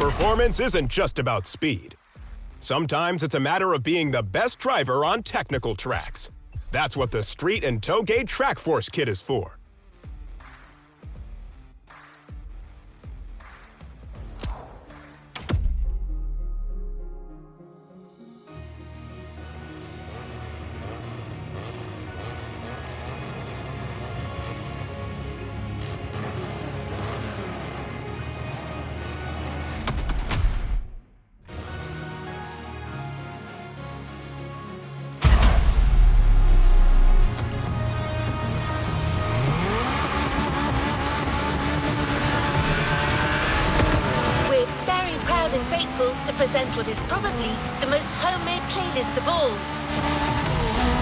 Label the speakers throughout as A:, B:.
A: Performance isn't just about speed. Sometimes it's a matter of being the best driver on technical tracks. That's what the Street and Tougate Track Force kit is for.
B: And grateful to present what is probably the most homemade playlist of all.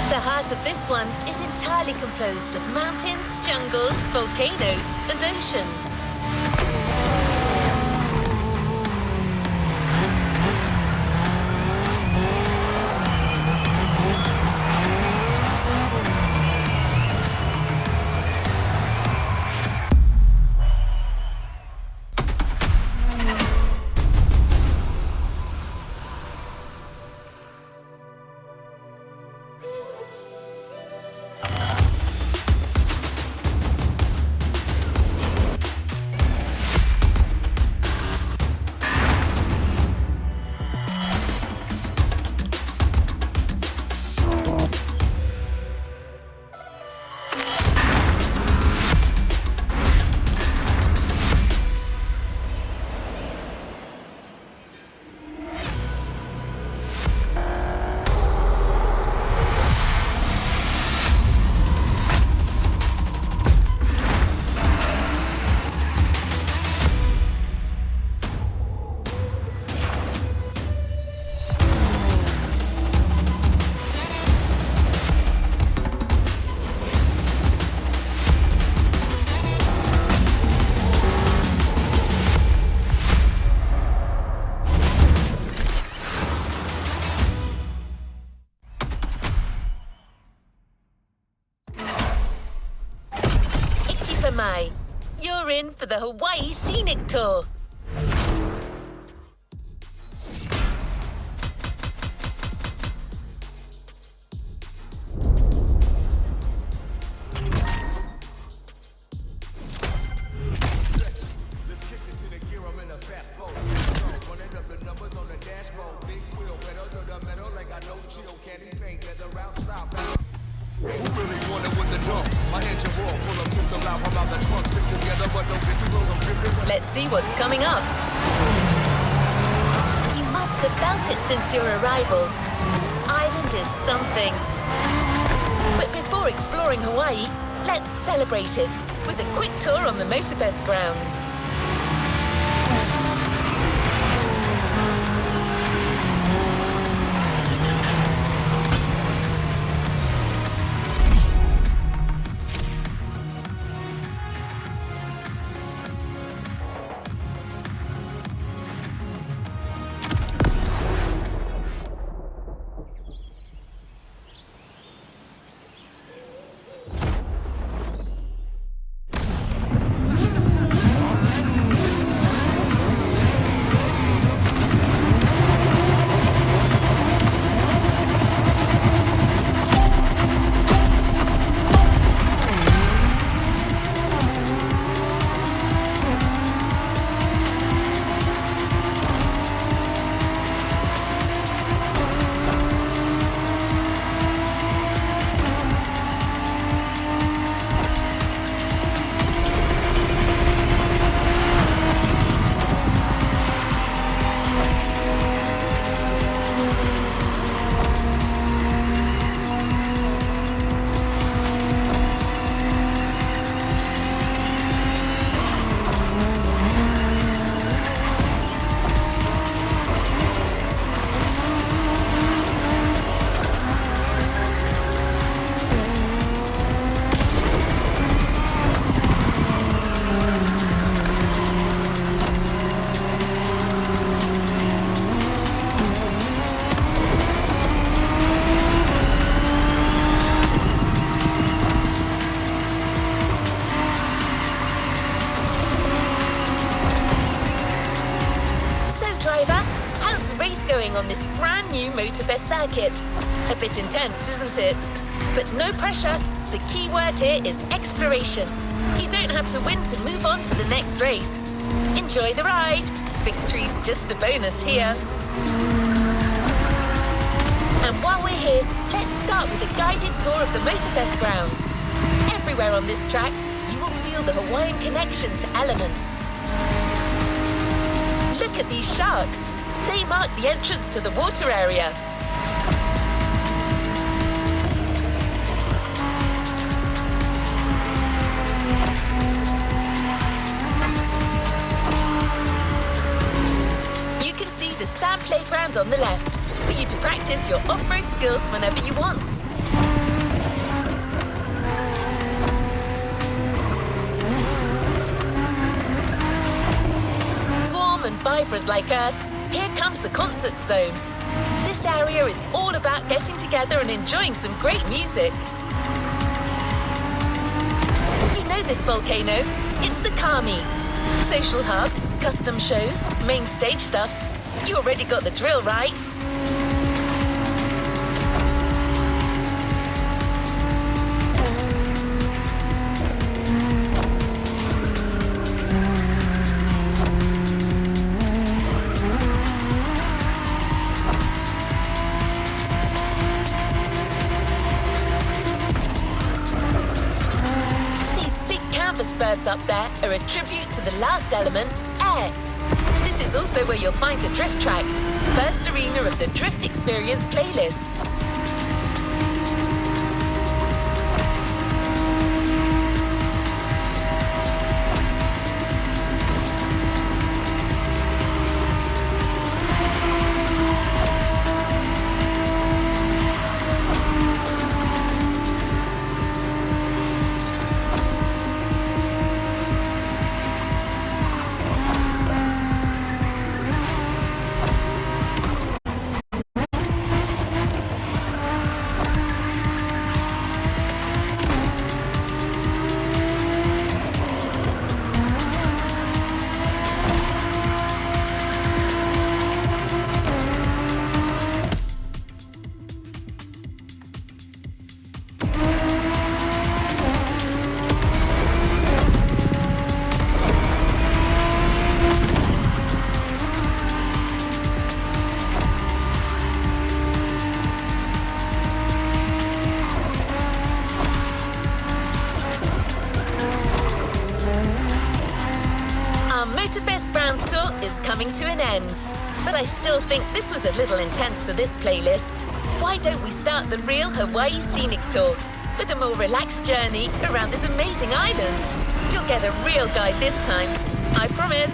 B: The heart of this one is entirely composed of mountains, jungles, volcanoes, and oceans. You're in for the Hawaii Scenic Tour. Let's see what's coming up. You must have felt it since your arrival. This island is something. But before exploring Hawaii, let's celebrate it with a quick tour on the Motorfest grounds. going on this brand new Motorfest circuit. A bit intense, isn't it? But no pressure. The key word here is exploration. You don't have to win to move on to the next race. Enjoy the ride. Victory's just a bonus here. And while we're here, let's start with a guided tour of the Motorfest grounds. Everywhere on this track, you will feel the Hawaiian connection to elements. Look at these sharks. They mark the entrance to the water area. You can see the sand playground on the left, for you to practice your off-road skills whenever you want. Warm and vibrant like Earth, here comes the concert zone. This area is all about getting together and enjoying some great music. You know this volcano, it's the car meet. Social hub, custom shows, main stage stuffs. You already got the drill, right? Birds up there are a tribute to the last element, air. This is also where you'll find the drift track, first arena of the Drift Experience playlist. Motorfest Grounds tour is coming to an end, but I still think this was a little intense for this playlist. Why don't we start the real Hawaii Scenic Tour with a more relaxed journey around this amazing island? You'll get a real guide this time, I promise.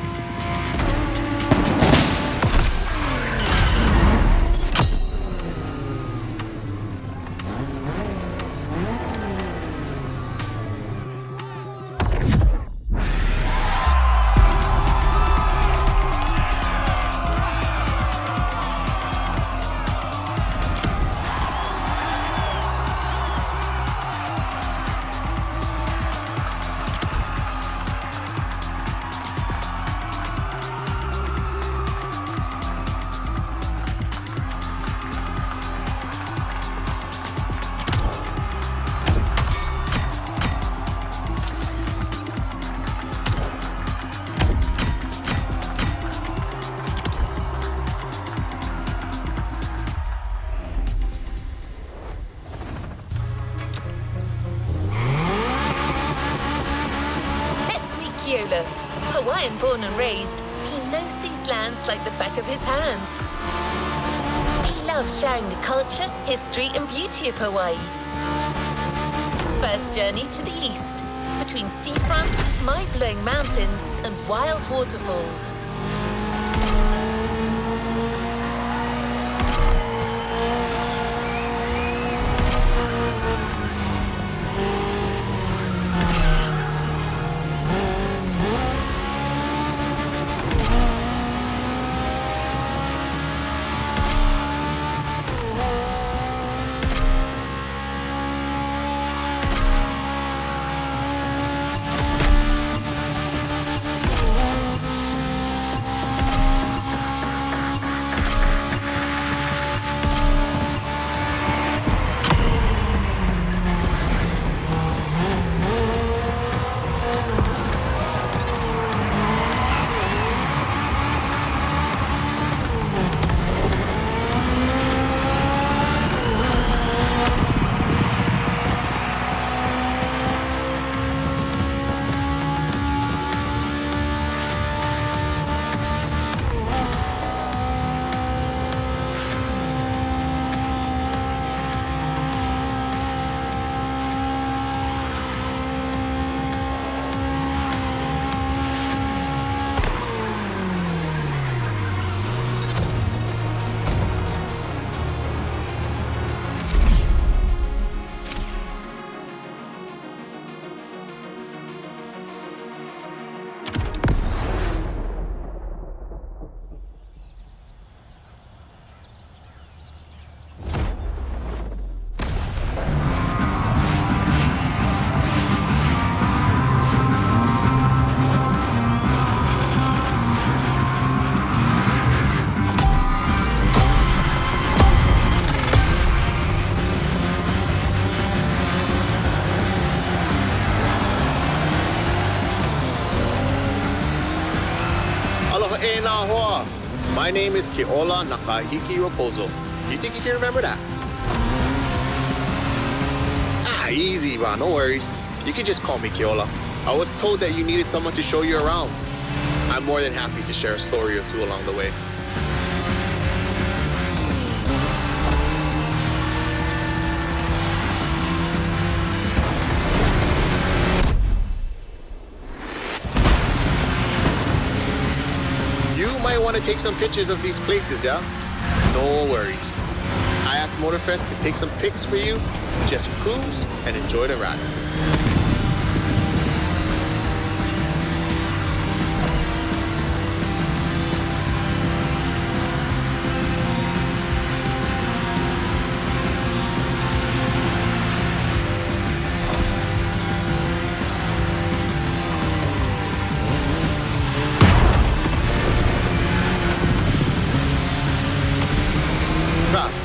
B: Hawaiian born and raised, he knows these lands like the back of his hand. He loves sharing the culture, history and beauty of Hawaii. First journey to the east, between seafronts, mind-blowing mountains and wild waterfalls.
C: e nahua. My name is Keola Nakahiki Raposo. You think you can remember that? Ah, easy, man. No worries. You can just call me Keola. I was told that you needed someone to show you around. I'm more than happy to share a story or two along the way. You might want to take some pictures of these places, yeah? No worries. I asked Motorfest to take some pics for you. Just cruise and enjoy the ride.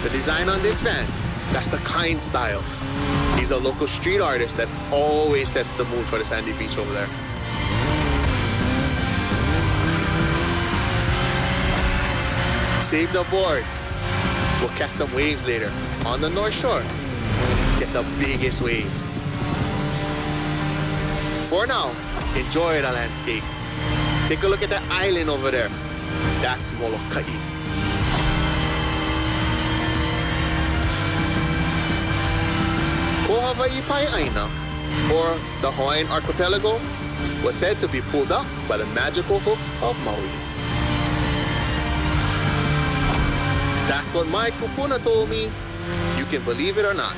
C: The design on this van, that's the Kind style. He's a local street artist that always sets the mood for the sandy beach over there. Saved aboard. We'll catch some waves later on the North Shore. Get the biggest waves. For now, enjoy the landscape. Take a look at that island over there. That's Molokai. Ko Hawaii Pai'aina, or the Hawaiian archipelago, was said to be pulled up by the magical hook of Maui. That's what my kupuna told me. You can believe it or not.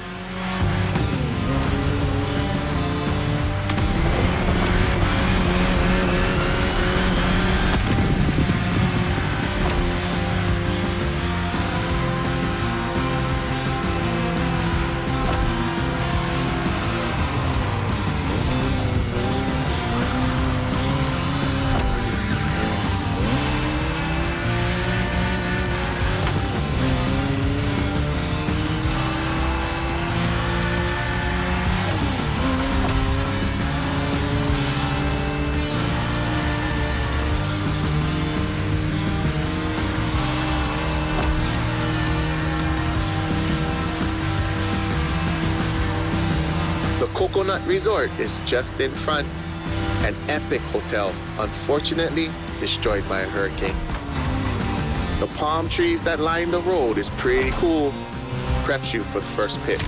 C: The Coconut Resort is just in front. An epic hotel, unfortunately destroyed by a hurricane. The palm trees that line the road is pretty cool. Preps you for the first pit.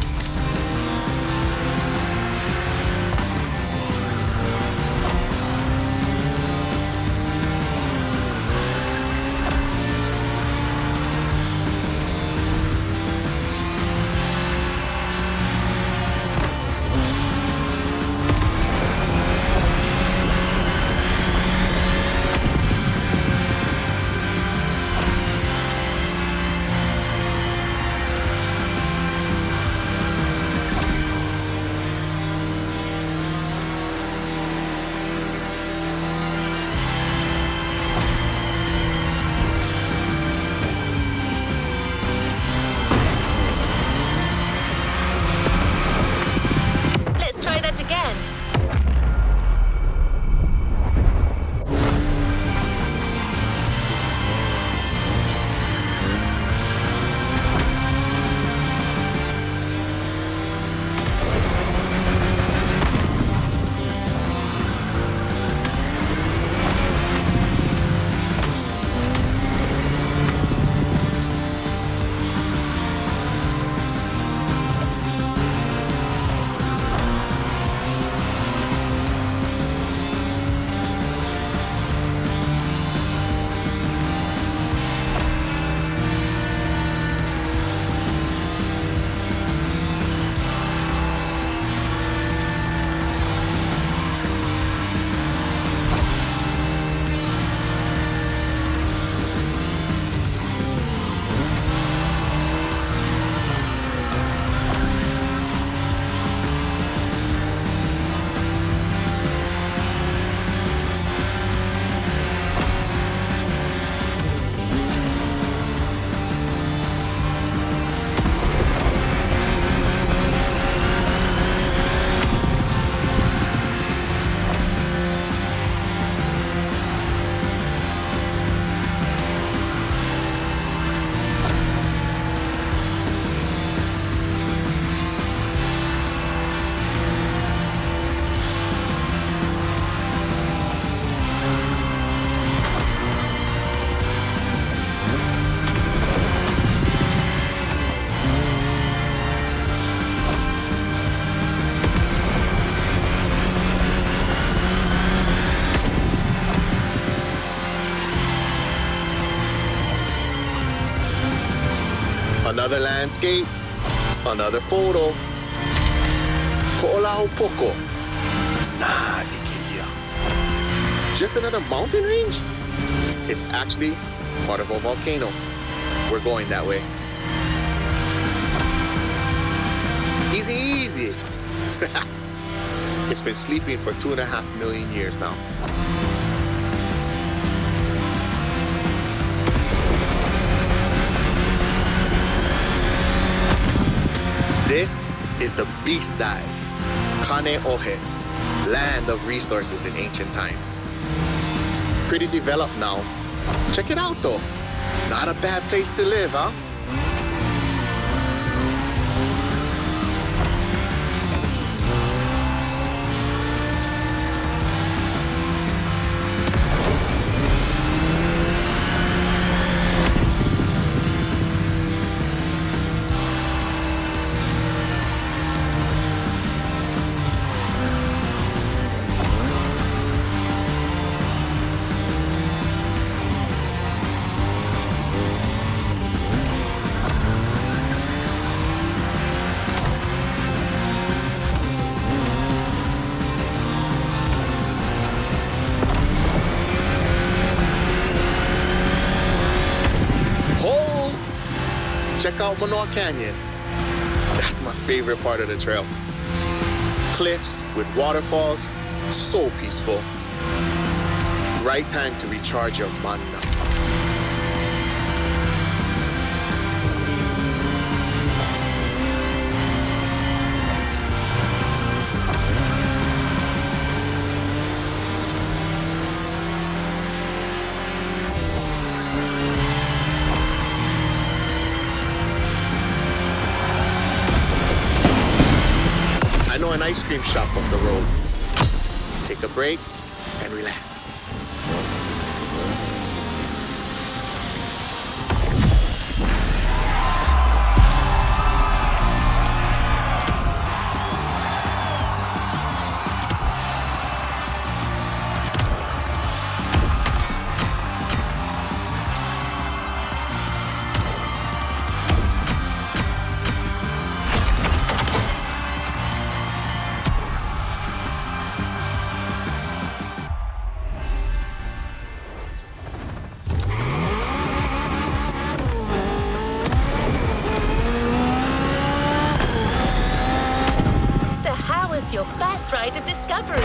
C: Another landscape, another photo. Ko'olaupoco. Nah, Ikeia. Just another mountain range? It's actually part of a volcano. We're going that way. Easy, easy. It's been sleeping for 2.5 million years now. This is the beast side, Kaneohe, land of resources in ancient times. Pretty developed now. Check it out though. Not a bad place to live, huh? Check out Manoa Canyon. That's my favorite part of the trail. Cliffs with waterfalls, so peaceful. Right time to recharge your mana. I know an ice cream shop up the road. Take a break and relax.
B: Your best ride of discovery.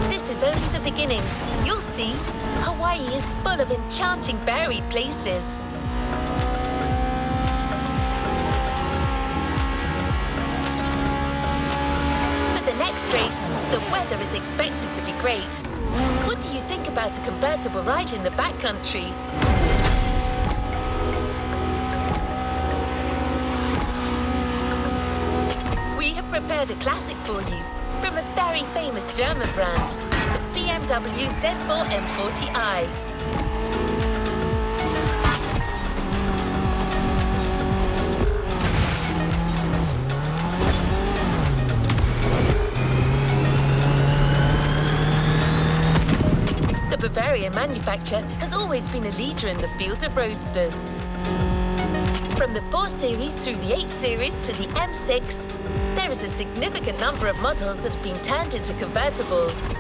B: This is only the beginning. You'll see, Hawaii is full of enchanting buried places. For the next race, the weather is expected to be great. What do you think about a convertible ride in the backcountry? We have prepared a classic for you from a very famous German brand, the BMW Z4 M40i. The Bavarian manufacturer has always been a leader in the field of roadsters. From the 4 Series through the 8 Series to the M6, there is a significant number of models that have been turned into convertibles.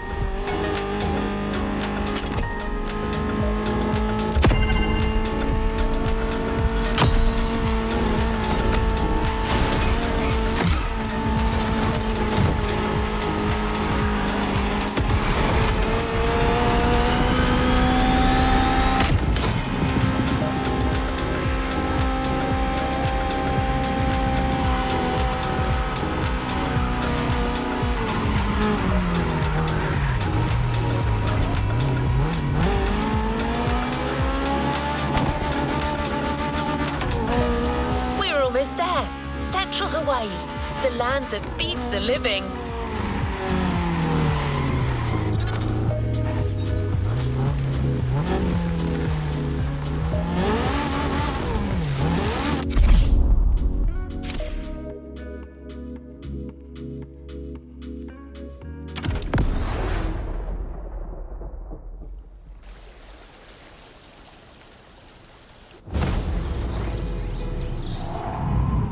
B: Central Hawaii, the land that feeds the living.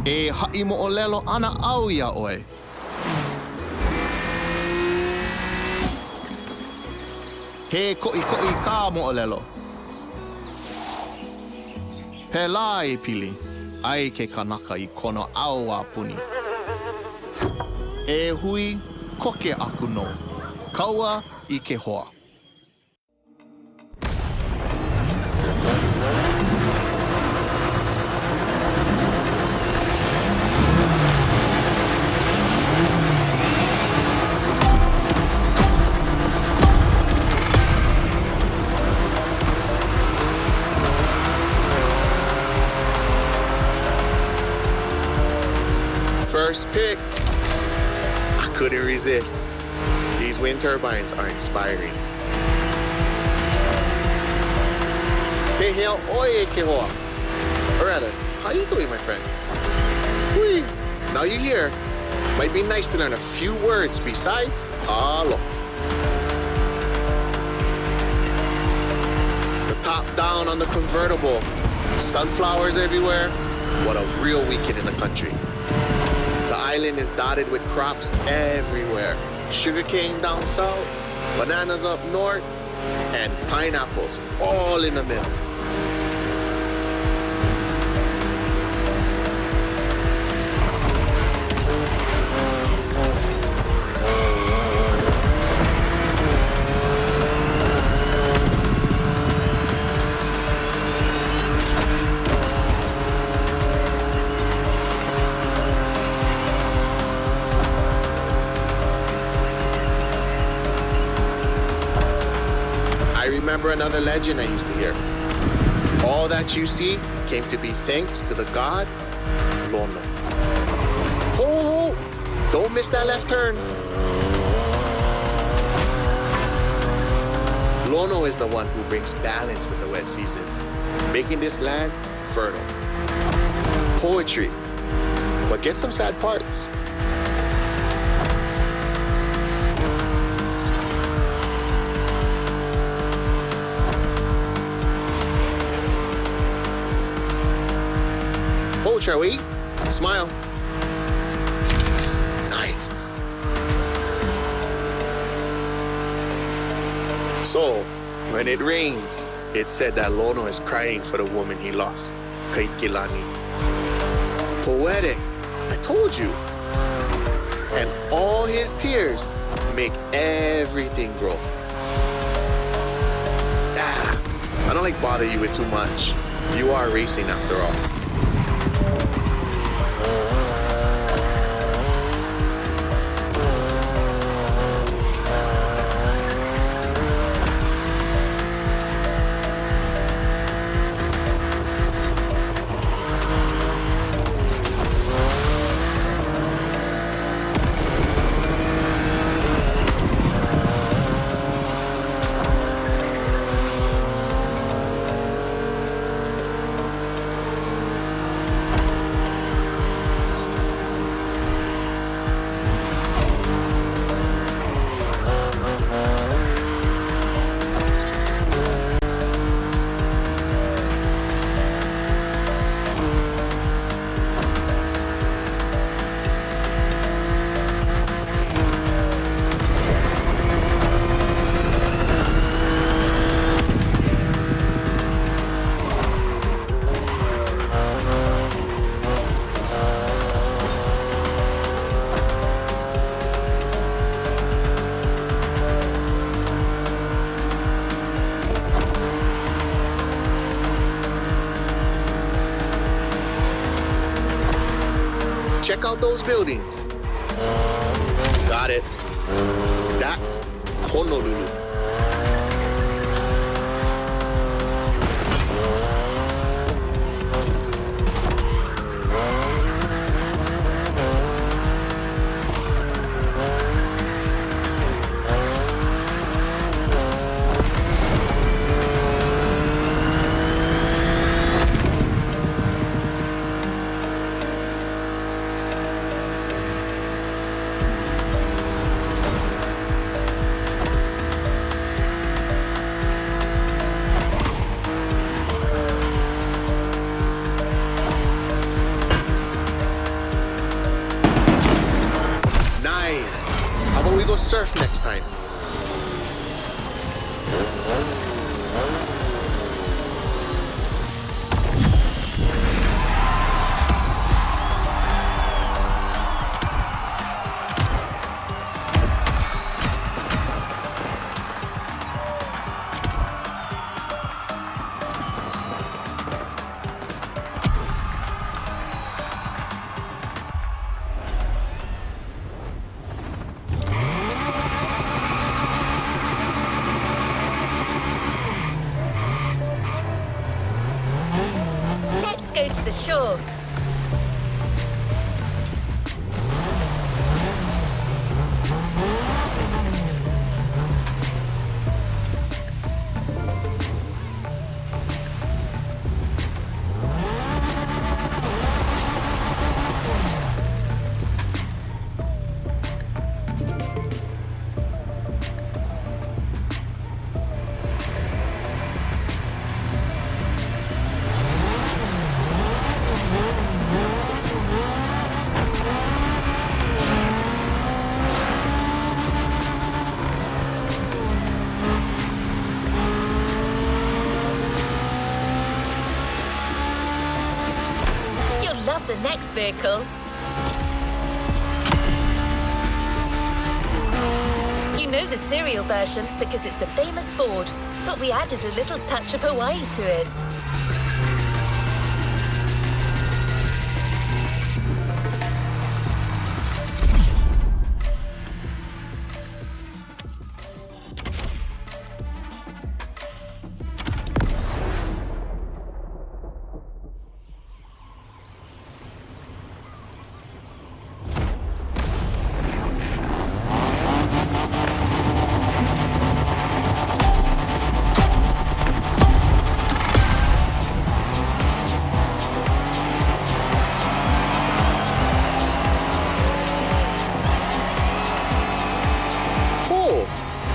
C: E ha'i mo'olelo ana au ia oe. He ko'i ka mo'olelo. Pela e pili, ai ke kanaka I kono au a puni. E hui, koke aku no. Kaua I ke hoa. First pick. I couldn't resist. These wind turbines are inspiring. Peheo oye ke hoa. Or rather, how you doing, my friend? Whee. Now you hear. Might be nice to learn a few words besides alo. The top down on the convertible. Sunflowers everywhere. What a real weekend in the country. The island is dotted with crops everywhere. Sugarcane down south, bananas up north, and pineapples all in the middle. I remember another legend I used to hear. All that you see came to be thanks to the god Lono. Ho, ho! Don't miss that left turn. Lono is the one who brings balance with the wet seasons, making this land fertile. Poetry, but get some sad parts. Oh, shall we? Smile. Nice. So, when it rains, it's said that Lono is crying for the woman he lost, Kaikilani. Poetic, I told you. And all his tears make everything grow. I don't like bother you with too much. You are racing after all. Check out those buildings. Got it. That's Honolulu. surf next time.
B: Let's go to the shore. Love the next vehicle. You know the serial version because it's a famous Ford, but we added a little touch of Hawaii to it.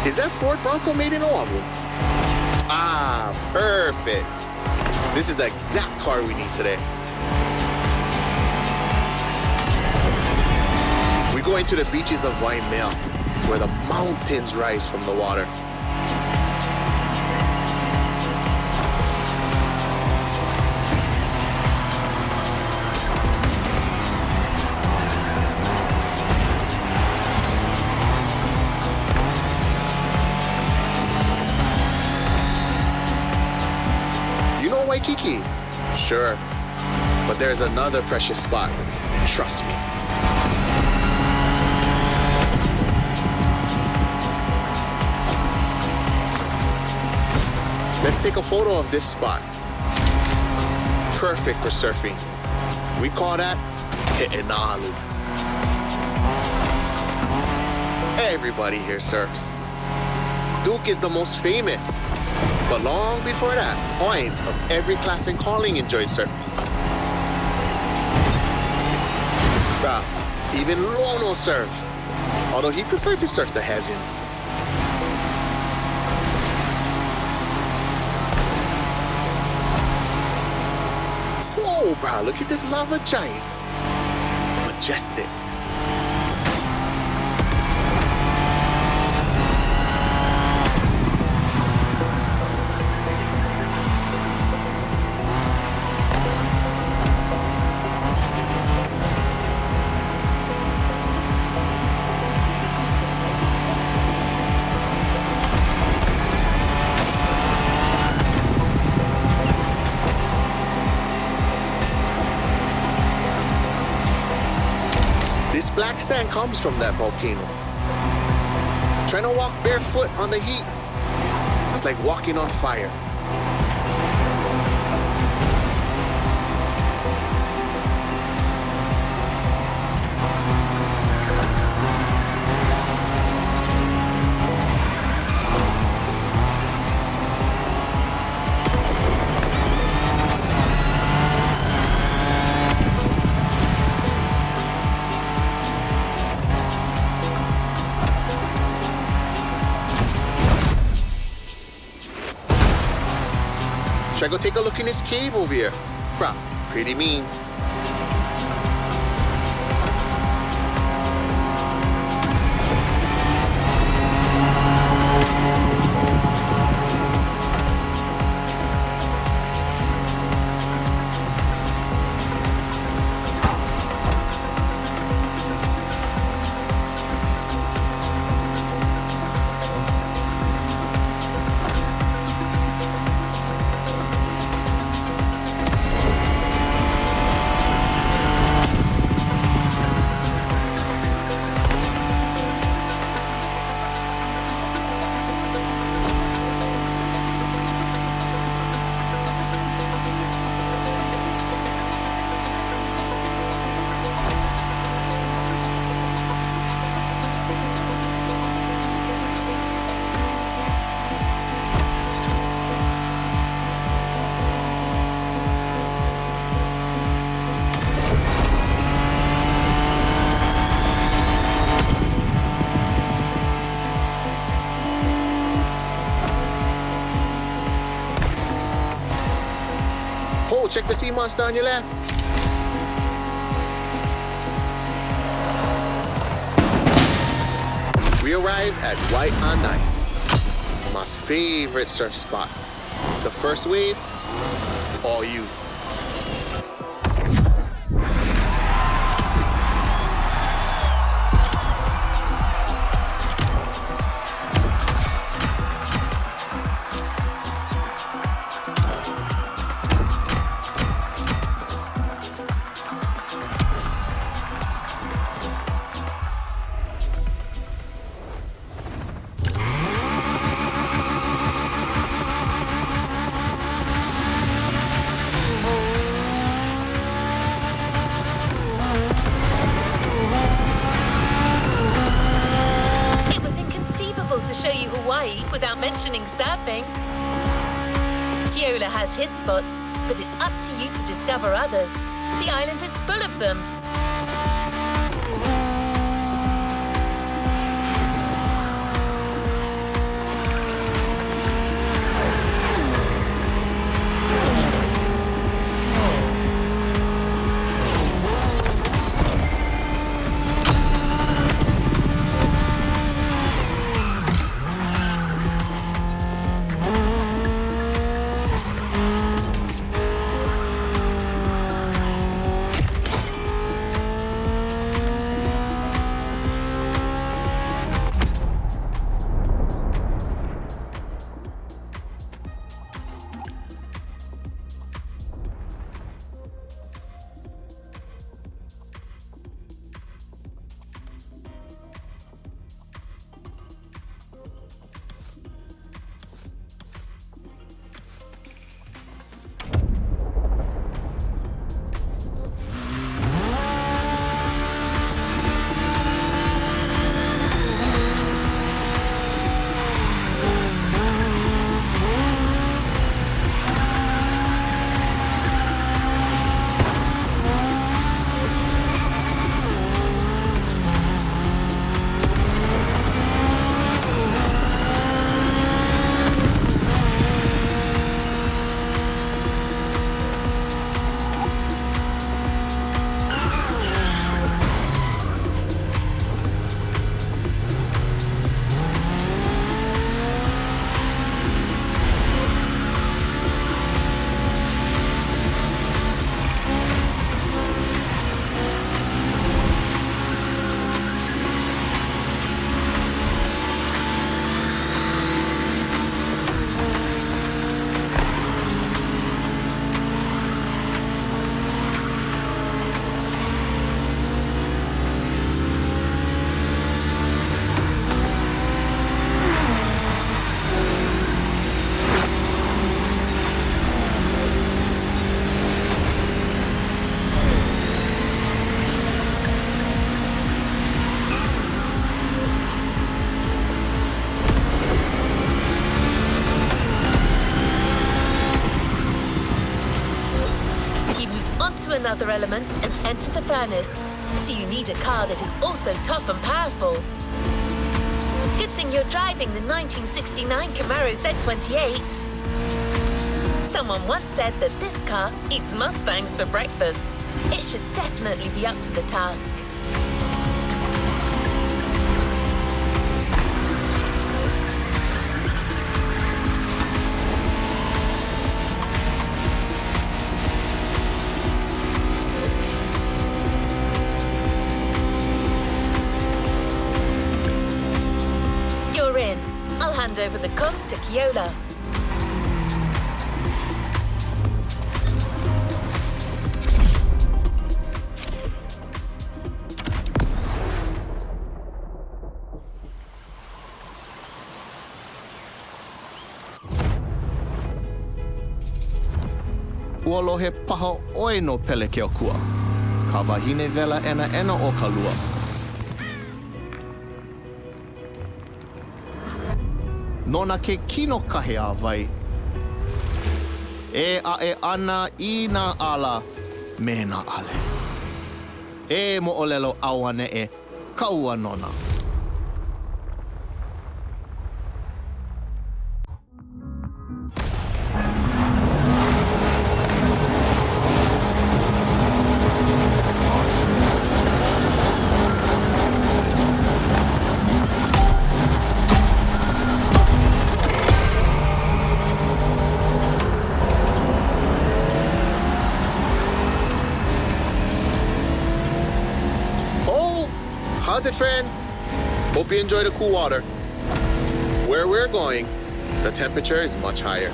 C: Is that Ford Bronco made in Oahu? Ah, perfect. This is the exact car we need today. We go into the beaches of Waimea, where the mountains rise from the water. Waikiki? Sure. But there's another precious spot. Trust me. Let's take a photo of this spot. Perfect for surfing. We call that He'enalu. Everybody here surfs. Duke is the most famous. But long before that, Hawaiians of every class and calling enjoyed surfing. Even Lono surfed, although he preferred to surf the heavens. Whoa, bro, look at this lava giant. Majestic. This black sand comes from that volcano. Trying to walk barefoot on the heat, it's like walking on fire. Should I go take a look in this cave over here? Bruh, pretty mean. check the sea monster on your left. We arrived at Waianae, my favorite surf spot. The first wave, all you.
B: To show you Hawaii without mentioning surfing. Keola has his spots, but it's up to you to discover others. The island is full of them. Another element and enter the furnace. So you need a car that is also tough and powerful. Good thing you're driving the 1969 Camaro Z28. Someone once said that this car eats Mustangs for breakfast. It should definitely be up to the task. I'll hand over the comms to Keola.
C: Uolo he paha oi no pele ke okua. Ka wahine vela ena o ka lua. Nona ke kino kahe a vai. E a e ana I na ala me na ale. E mo olelo awane e kaua nona. How's it, friend? Hope you enjoy the cool water. Where we're going, the temperature is much higher.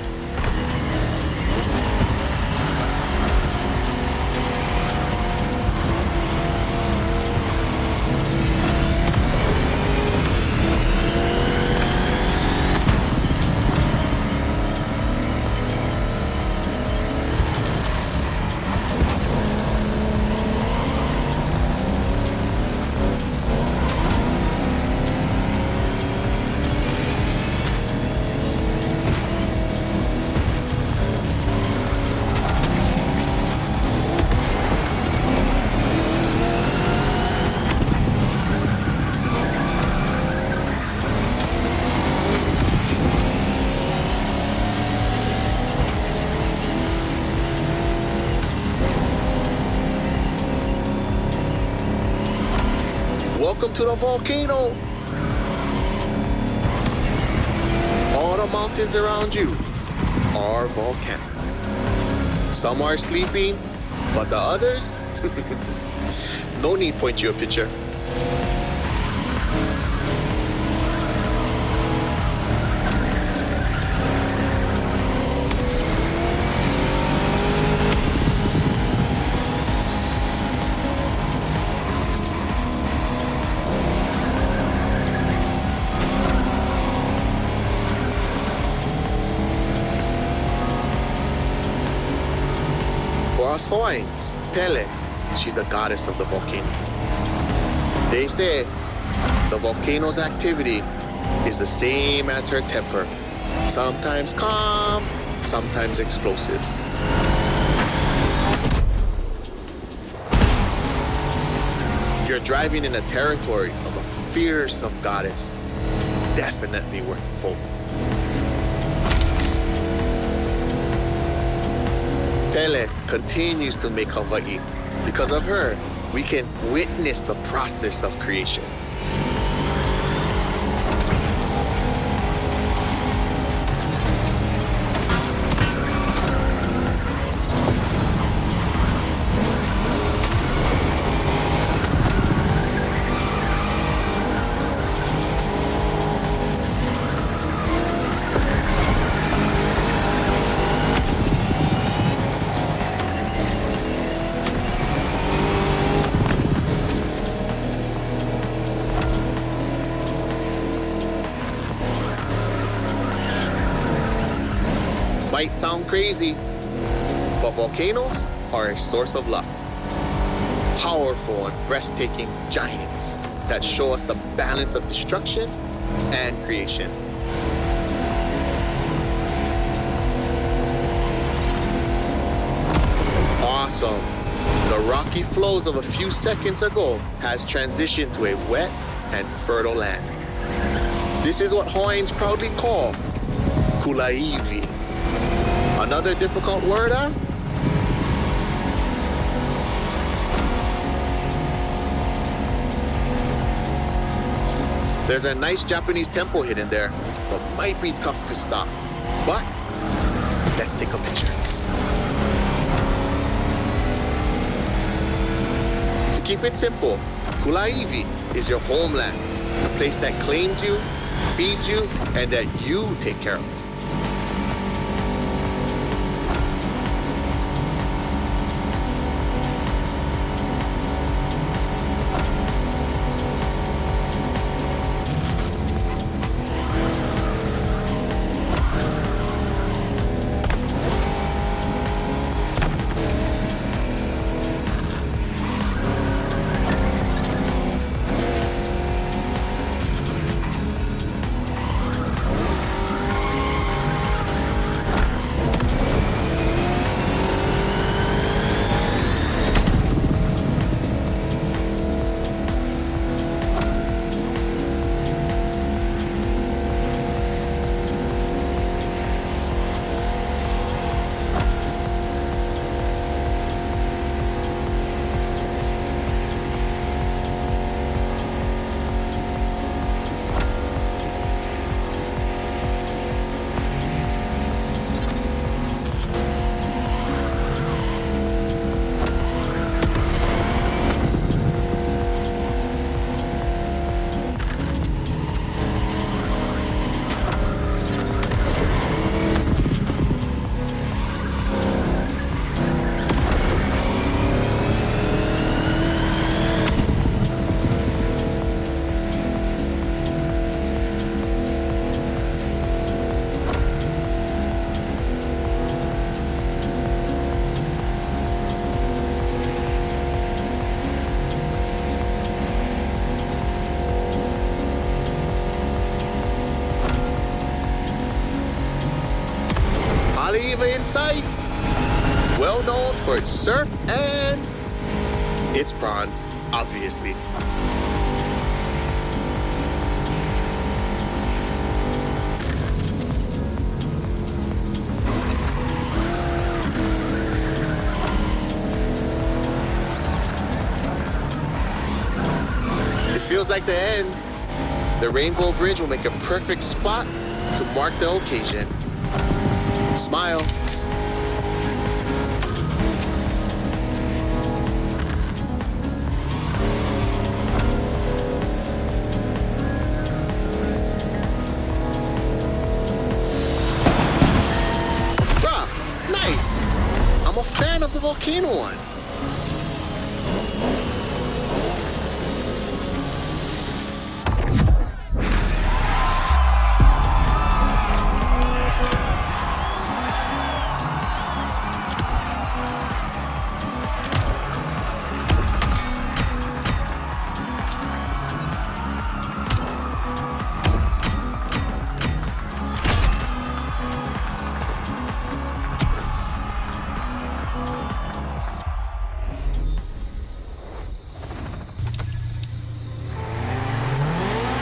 C: Welcome to the volcano. All the mountains around you are volcanic. Some are sleeping, but the others, no need point you a picture. For us Hawaiians, Pele, she's the goddess of the volcano. They say the volcano's activity is the same as her temper. Sometimes calm, sometimes explosive. You're driving in a territory of a fearsome goddess. Definitely worth a vote. Pele continues to make Hawaii. Because of her, we can witness the process of creation. Might sound crazy, but volcanoes are a source of luck. Powerful and breathtaking giants that show us the balance of destruction and creation. Awesome. The rocky flows of a few seconds ago has transitioned to a wet and fertile land. This is what Hawaiians proudly call Kulaiwi. Another difficult word, huh? There's a nice Japanese temple hidden there, but might be tough to stop. But let's take a picture. To keep it simple, Kulaiwi is your homeland, the place that claims you, feeds you, and that you take care of. in sight. Well known for its surf and its bronze, obviously. It feels like the end. The Rainbow Bridge will make a perfect spot to mark the occasion. Smile. Bruh, nice. I'm a fan of the volcano one.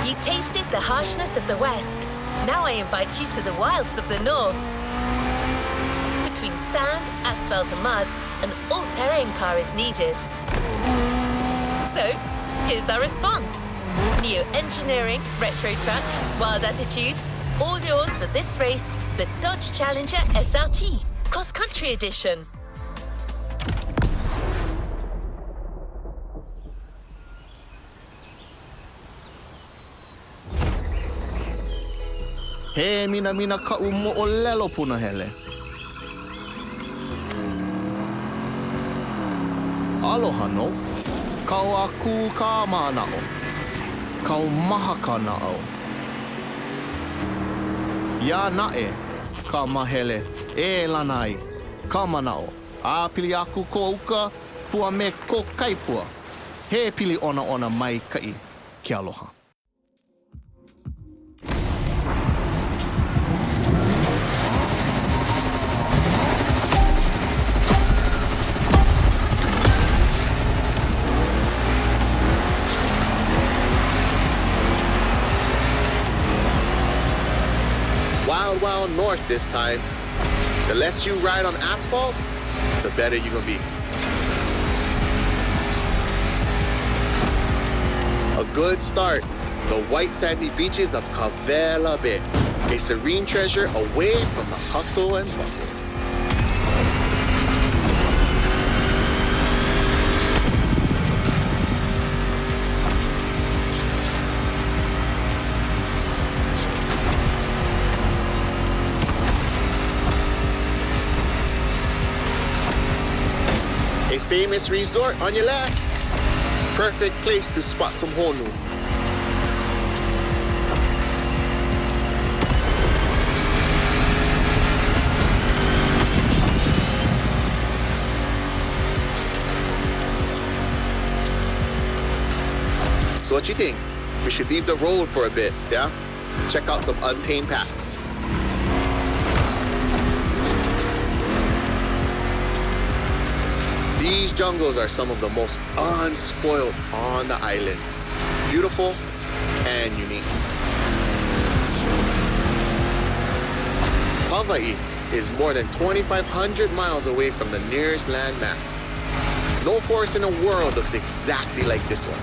B: You tasted the harshness of the West. Now I invite you to the wilds of the North. Between sand, asphalt and mud, an all-terrain car is needed. So, here's our response. Neo engineering, retro touch, wild attitude, all yours for this race, the Dodge Challenger SRT, cross-country edition.
C: He mina ka umo o lelo puna hele. Aloha no. Kau aku ka manao. Kau maha ka nao. Ya nae ka mahele e lanai ka manao. A pili aku ko uka pua me ko kaipua. He pili ona mai kai ki aloha. Wild north this time. The less you ride on asphalt, the better you're gonna be. A good start. The white sandy beaches of Kawela Bay. A serene treasure away from the hustle and bustle. A famous resort on your left. Perfect place to spot some honu. So what you think? We should leave the road for a bit, yeah? Check out some untamed paths. These jungles are some of the most unspoiled on the island. Beautiful and unique. Hawaii is more than 2,500 miles away from the nearest landmass. No forest in the world looks exactly like this one.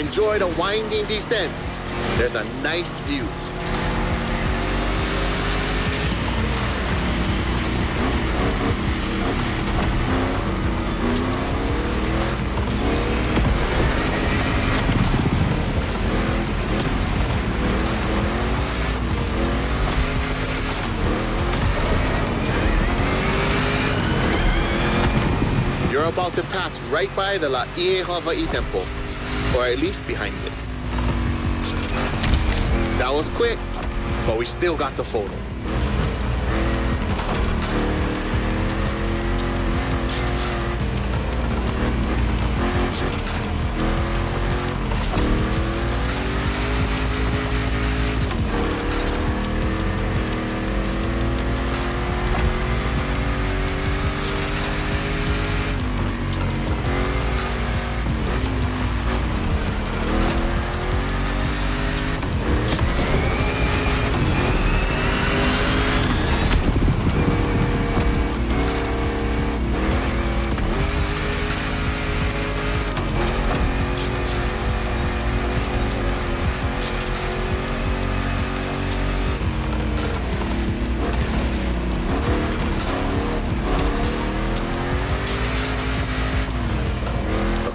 C: enjoy the winding descent, there's a nice view. You're about to pass right by the La Ie Hawaii Temple, or at least behind it. That was quick, but we still got the photo.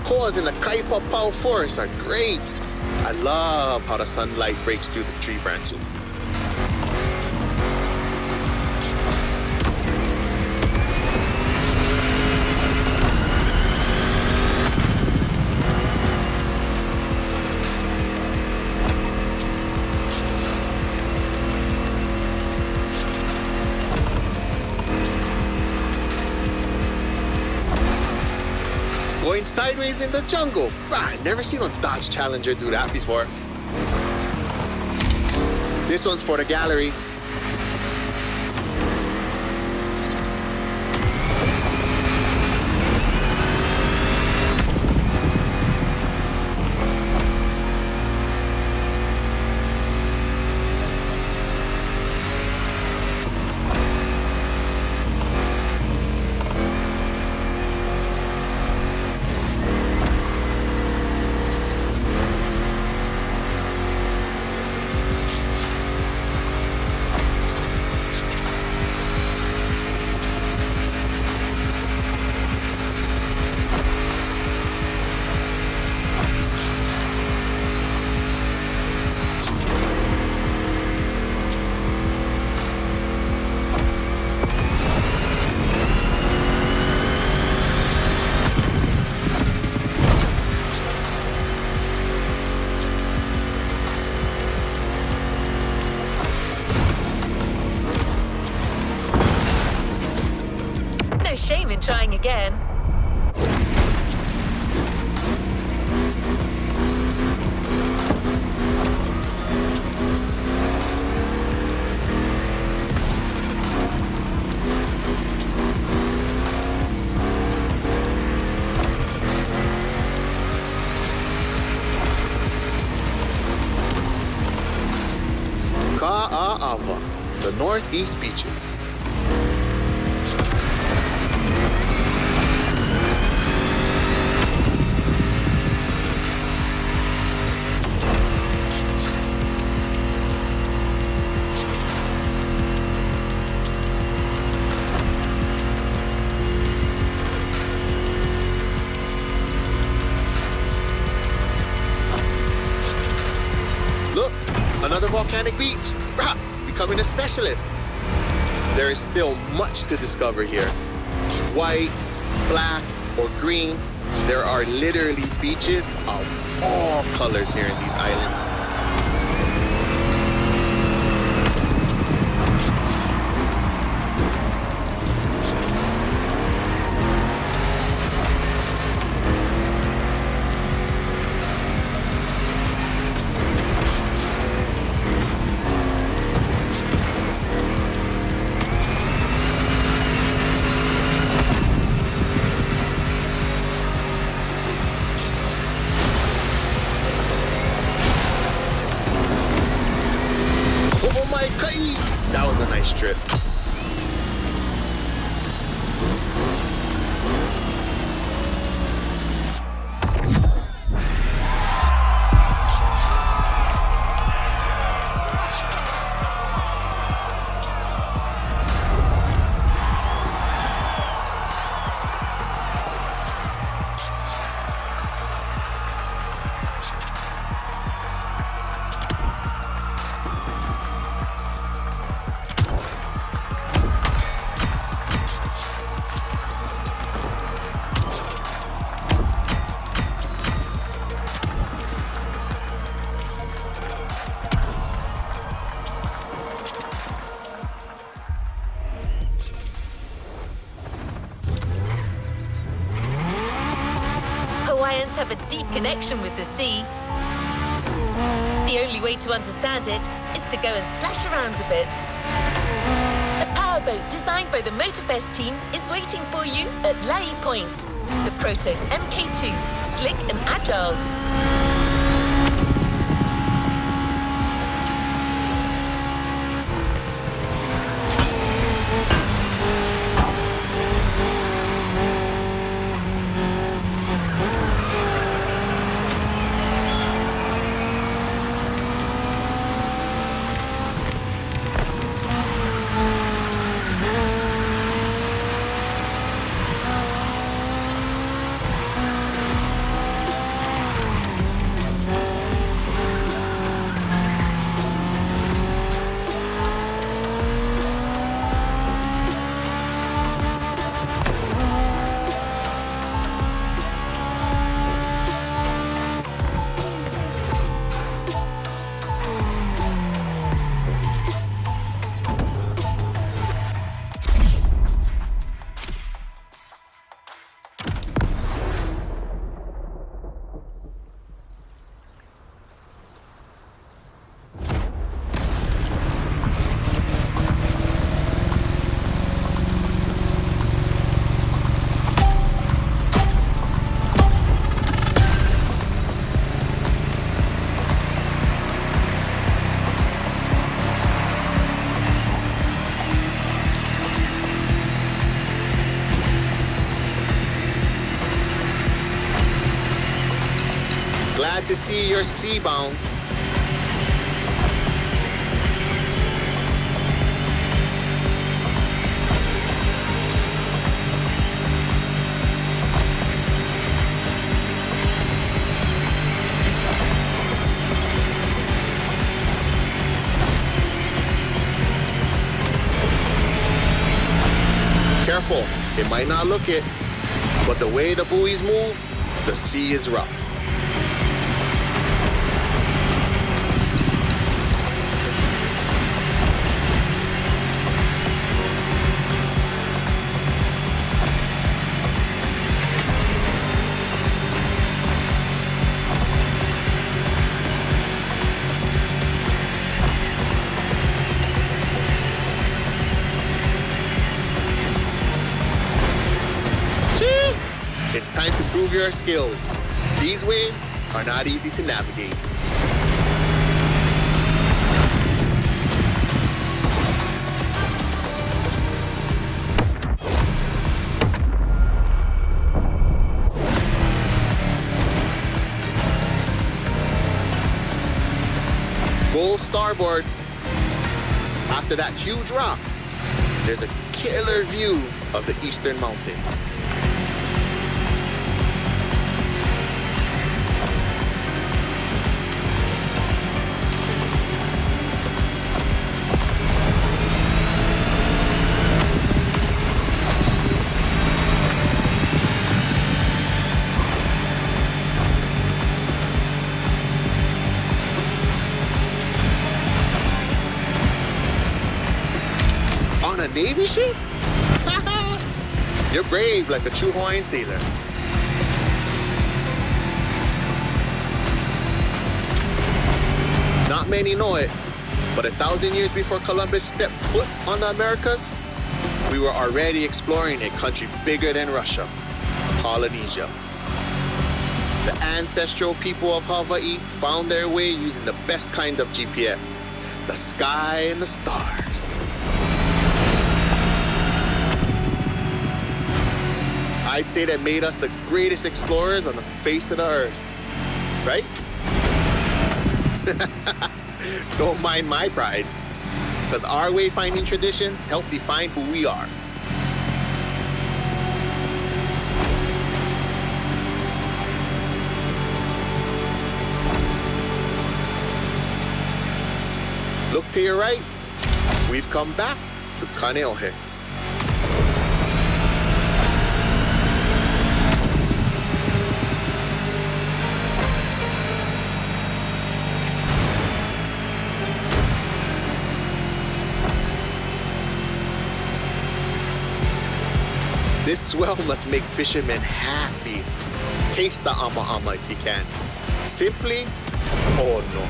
C: Koas in the Kaipapau forest are great. I love how the sunlight breaks through the tree branches. Going sideways in the jungle. I never seen a Dodge Challenger do that before. This one's for the gallery.
B: No shame in trying again.
C: Ka'ava, the Northeast Beaches. Look, another volcanic beach. Rah, becoming a specialist. There is still much to discover here. White, black, or green, there are literally beaches of all colors here in these islands.
B: have a deep connection with the sea. The only way to understand it is to go and splash around a bit. A powerboat designed by the Motorfest team is waiting for you at Lai Point. The Proto MK2, slick and agile.
C: Glad to see you're seabound. Careful, it might not look it, but the way the buoys move, the sea is rough. It's time to prove your skills. These waves are not easy to navigate. Go starboard. After that huge rock, there's a killer view of the Eastern Mountains. On a Navy ship? You're brave like a true Hawaiian sailor. Not many know it, but 1,000 years before Columbus stepped foot on the Americas, we were already exploring a country bigger than Russia, Polynesia. The ancestral people of Hawaii found their way using the best kind of GPS, the sky and the stars. I'd say that made us the greatest explorers on the face of the earth, right? Don't mind my pride, because our wayfinding traditions help define who we are. Look to your right. We've come back to Kaneohe. This swell must make fishermen happy. Taste the ama ama if you can. Simply, oh no.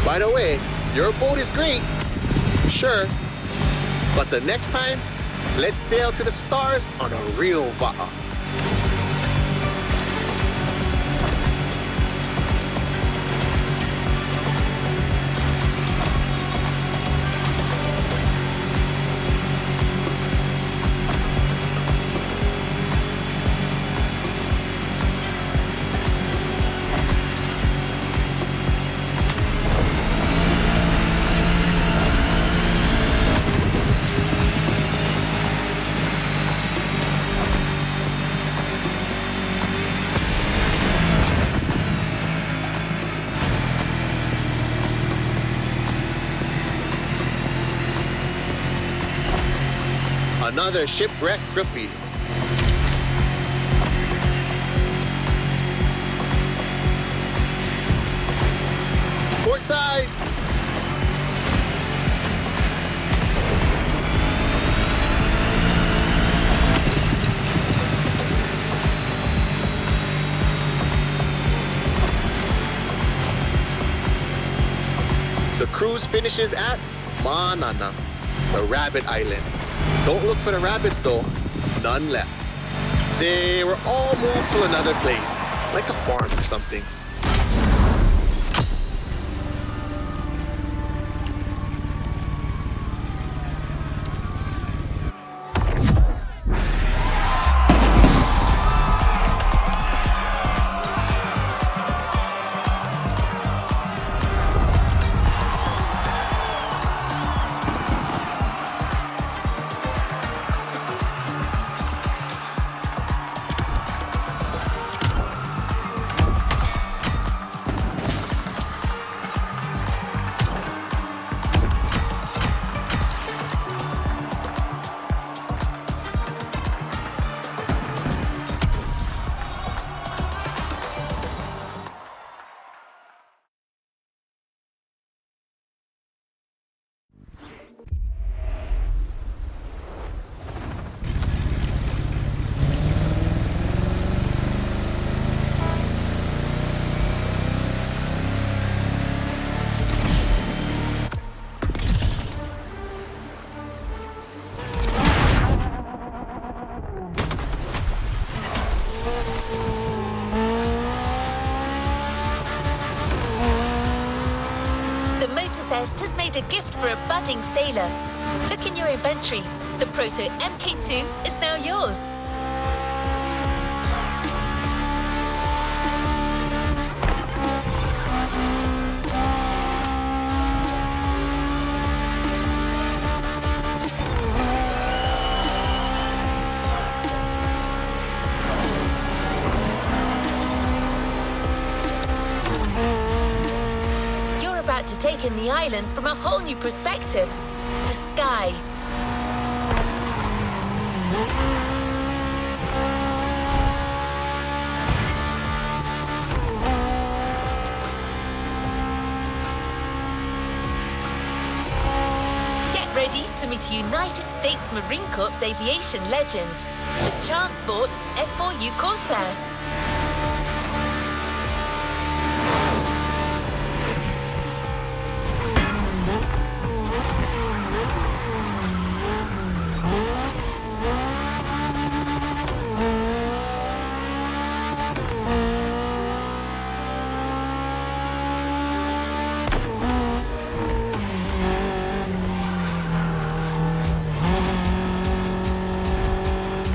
C: By the way, your boat is great, sure, but the next time, let's sail to the stars on a real va'a. Another shipwreck graffiti. Port side. The cruise finishes at Ma'anana, the Rabbit Island. Don't look for the rabbits though, none left. They were all moved to another place, like a farm or something.
B: Motorfest has made a gift for a budding sailor. Look in your inventory. The Proto MK2 is now yours. To take in the island from a whole new perspective. The sky. Get ready to meet a United States Marine Corps aviation legend, the Chansport F4U Corsair.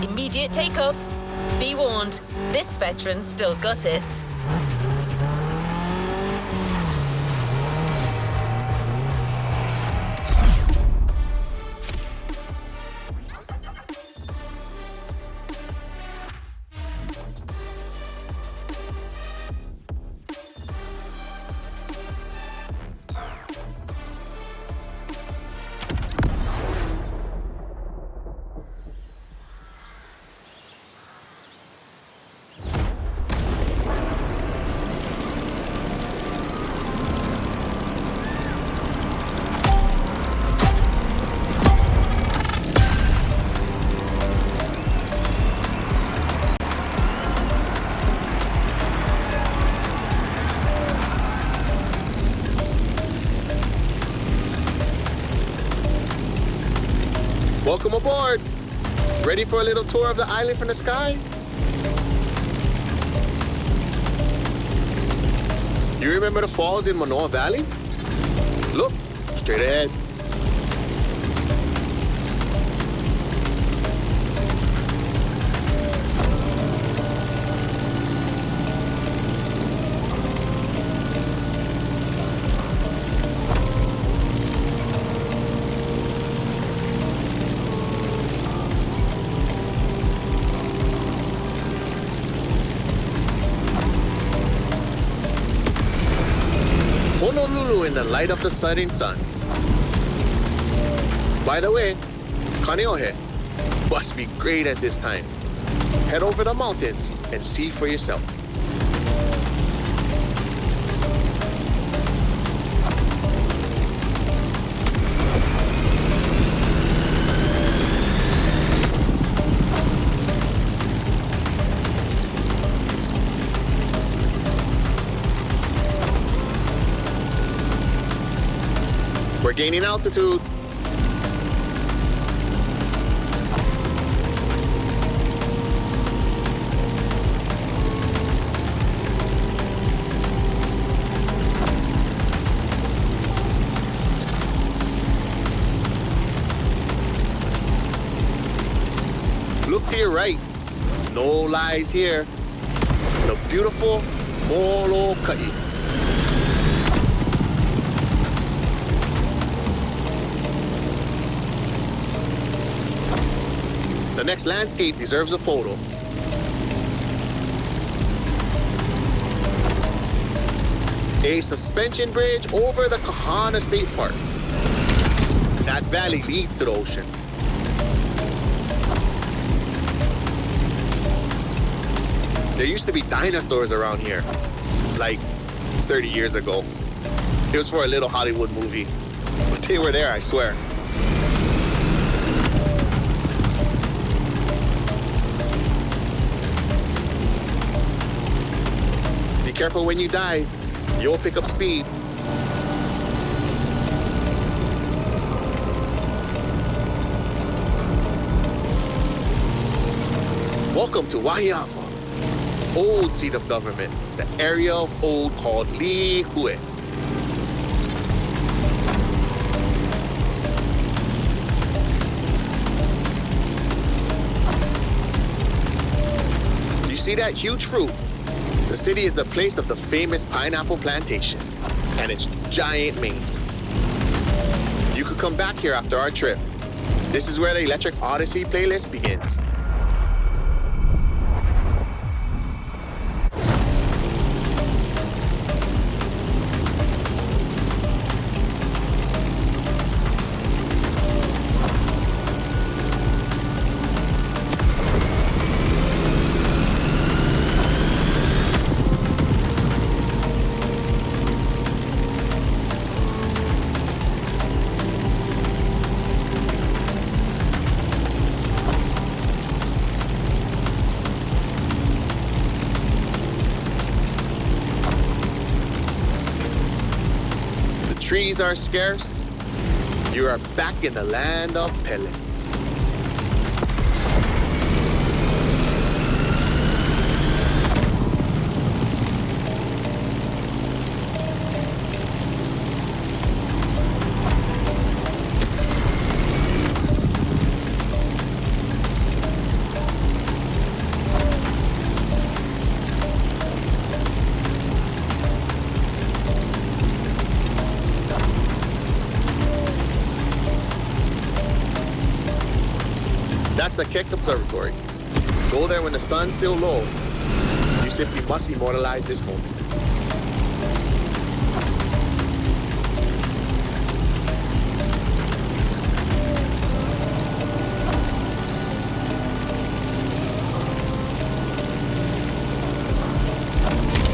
B: Immediate takeoff. Be warned, this veteran's still got it.
C: Welcome aboard. Ready for a little tour of the island from the sky? You remember the falls in Manoa Valley? Look, straight ahead. Honolulu in the light of the setting sun. By the way, Kaneohe must be great at this time. Head over the mountains and see for yourself. We're gaining altitude. Look to your right. No lies here. The beautiful Molokai. The next landscape deserves a photo. A suspension bridge over the Kahana State Park. That valley leads to the ocean. There used to be dinosaurs around here, like 30 years ago. It was for a little Hollywood movie, but they were there, I swear. Be careful when you dive. You'll pick up speed. Welcome to Wahiawa, old seat of government, the area of old called Lihue. You see that huge fruit? The city is the place of the famous pineapple plantation and its giant maze. You could come back here after our trip. This is where the Electric Odyssey playlist begins. Trees are scarce. You are back in the land of Pele. That's the Keck Observatory. Go there when the sun's still low. You simply must immortalize this moment.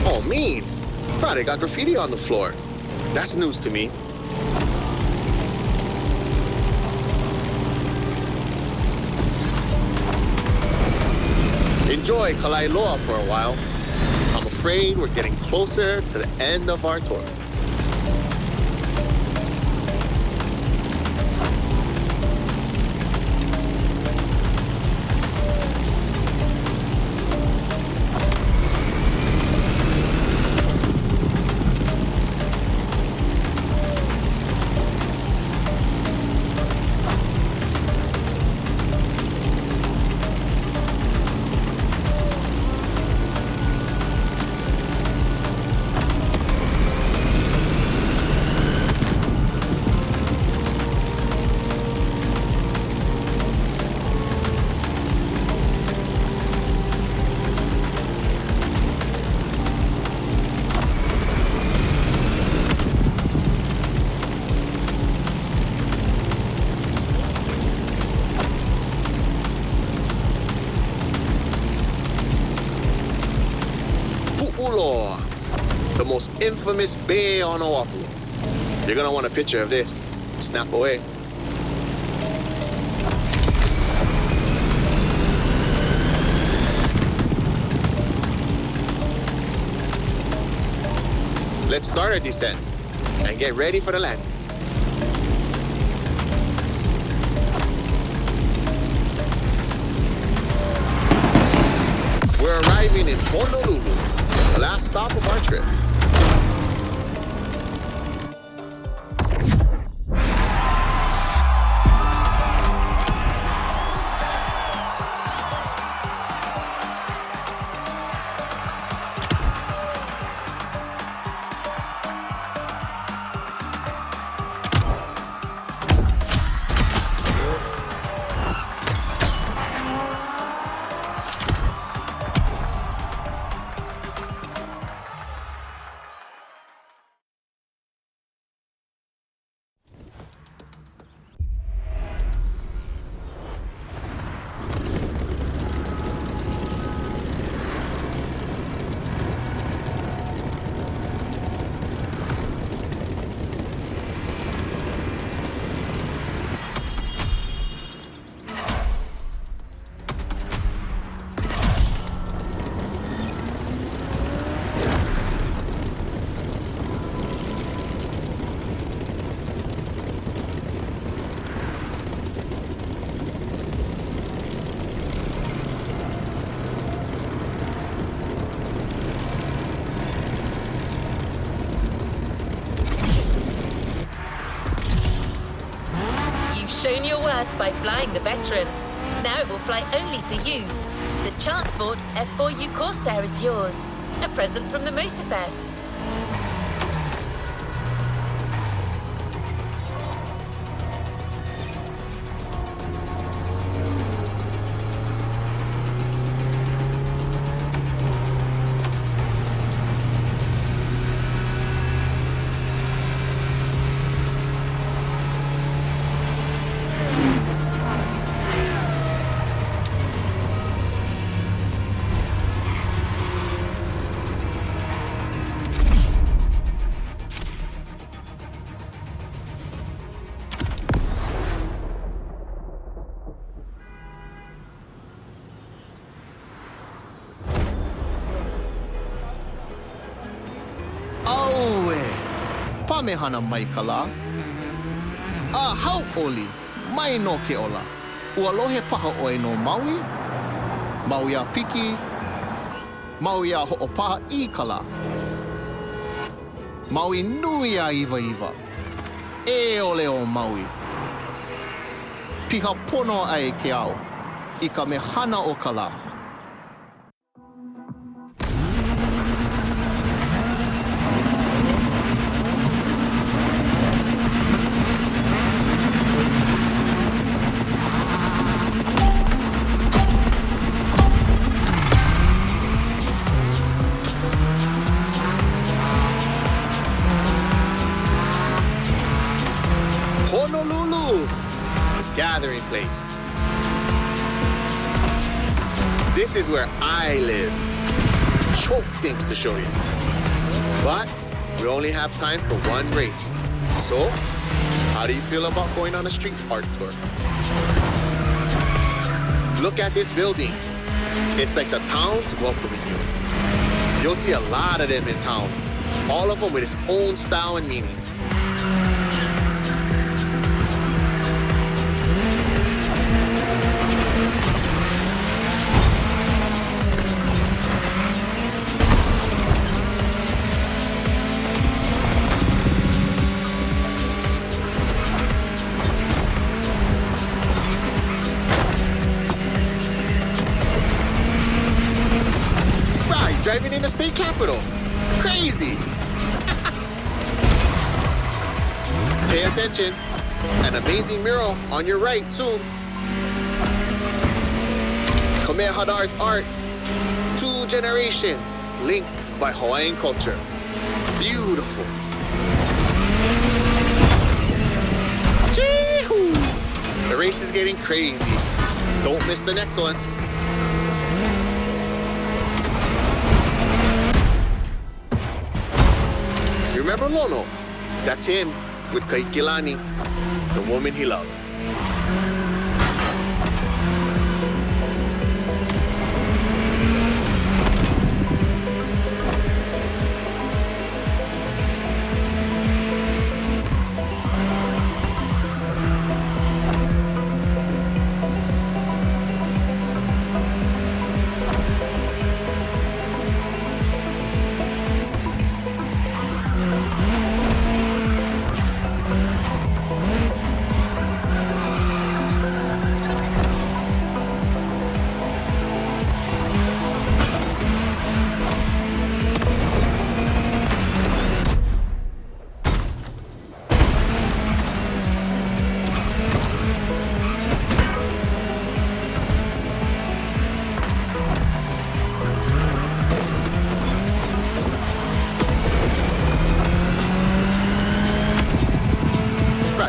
C: Oh, mean. Bro, they got graffiti on the floor. That's news to me. Enjoy Kalailoa for a while. I'm afraid we're getting closer to the end of our tour. infamous bay on Oahu. You're gonna want a picture of this. Snap away. Let's start our descent and get ready for the land. We're arriving in Honolulu, the last stop of our trip.
B: Shown your worth by flying the Veteran. Now it will fly only for you. The Chansport F4U Corsair is yours. A present from the Motorfest.
D: Pamehana Maikala. Hau oli, mai no ke ola. Ua lohe paha oi no Maui. Maui a piki. Maui a ho'opaha I kala. Maui nui a iwa iwa. E ole o Maui. Piha pono ai ke au. I ka mehana o kala.
C: Honolulu, gathering place. This is where I live. Choke things to show you. But we only have time for one race. So, how do you feel about going on a street art tour? Look at this building. It's like the town's welcoming you. You'll see a lot of them in town. All of them with its own style and meaning. Driving in the state capitol. Crazy. Pay attention. An amazing mural on your right soon. Khmer Hadar's art. 2 generations linked by Hawaiian culture. Beautiful. Chee-hoo. The race is getting crazy. Don't miss the next one. Remember Lono? That's him with Kaikilani, the woman he loved.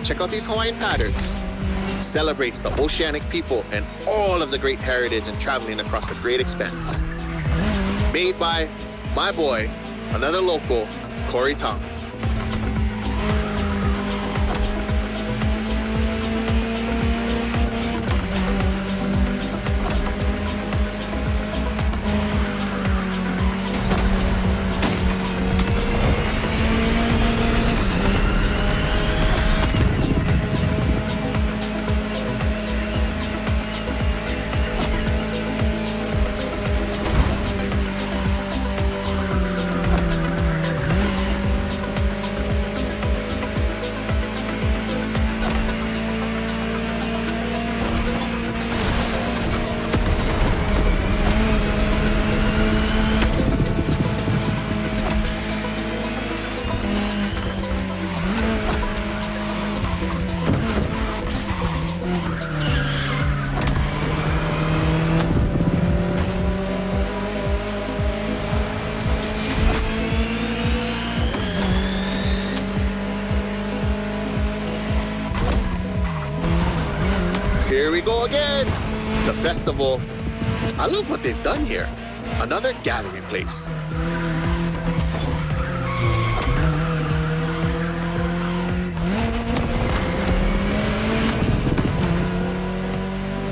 C: Check out these Hawaiian patterns. It celebrates the oceanic people and all of the great heritage and traveling across the great expanse. Made by my boy, another local, Corey Tong. Here we go again. The festival. I love what they've done here. Another gathering place.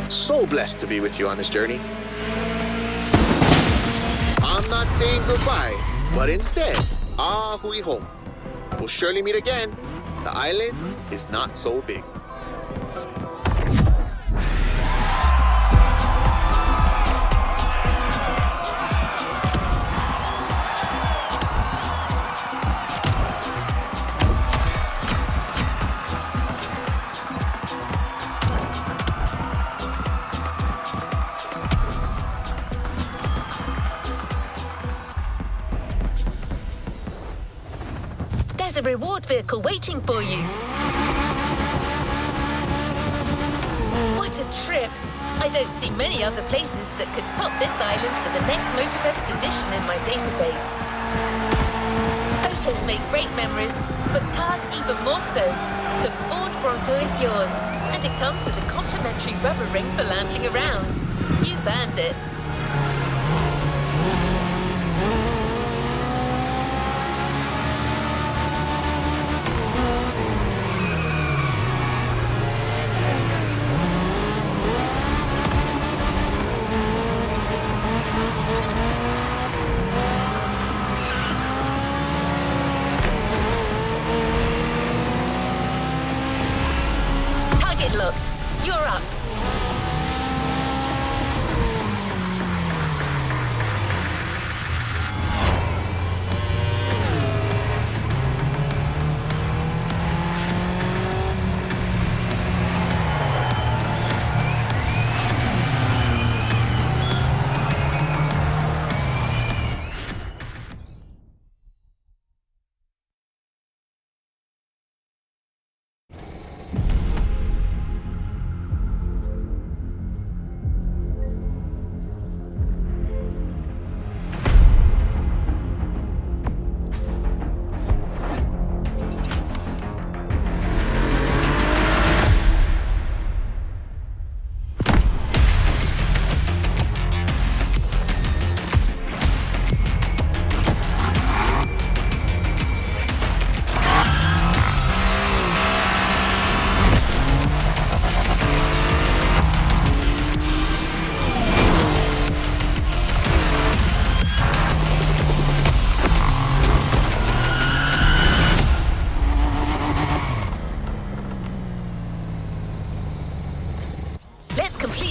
C: So blessed to be with you on this journey. I'm not saying goodbye, but instead, hui home. We'll surely meet again. The island is not so big.
B: There's a reward vehicle waiting for you. What a trip. I don't see many other places that could top this island for the next Motorfest edition in my database. Photos make great memories, but cars even more so. The Ford Bronco is yours, and it comes with a complimentary rubber ring for lounging around. You've earned it. Looked. You're up.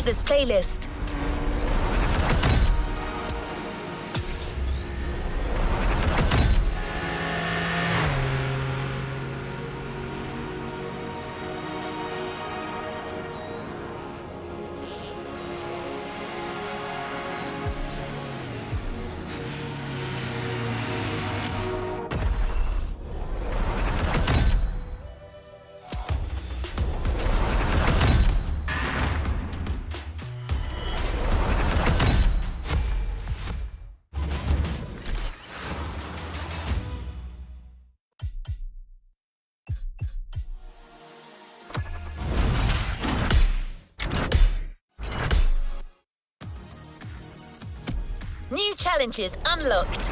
B: complete this playlist. New challenges unlocked.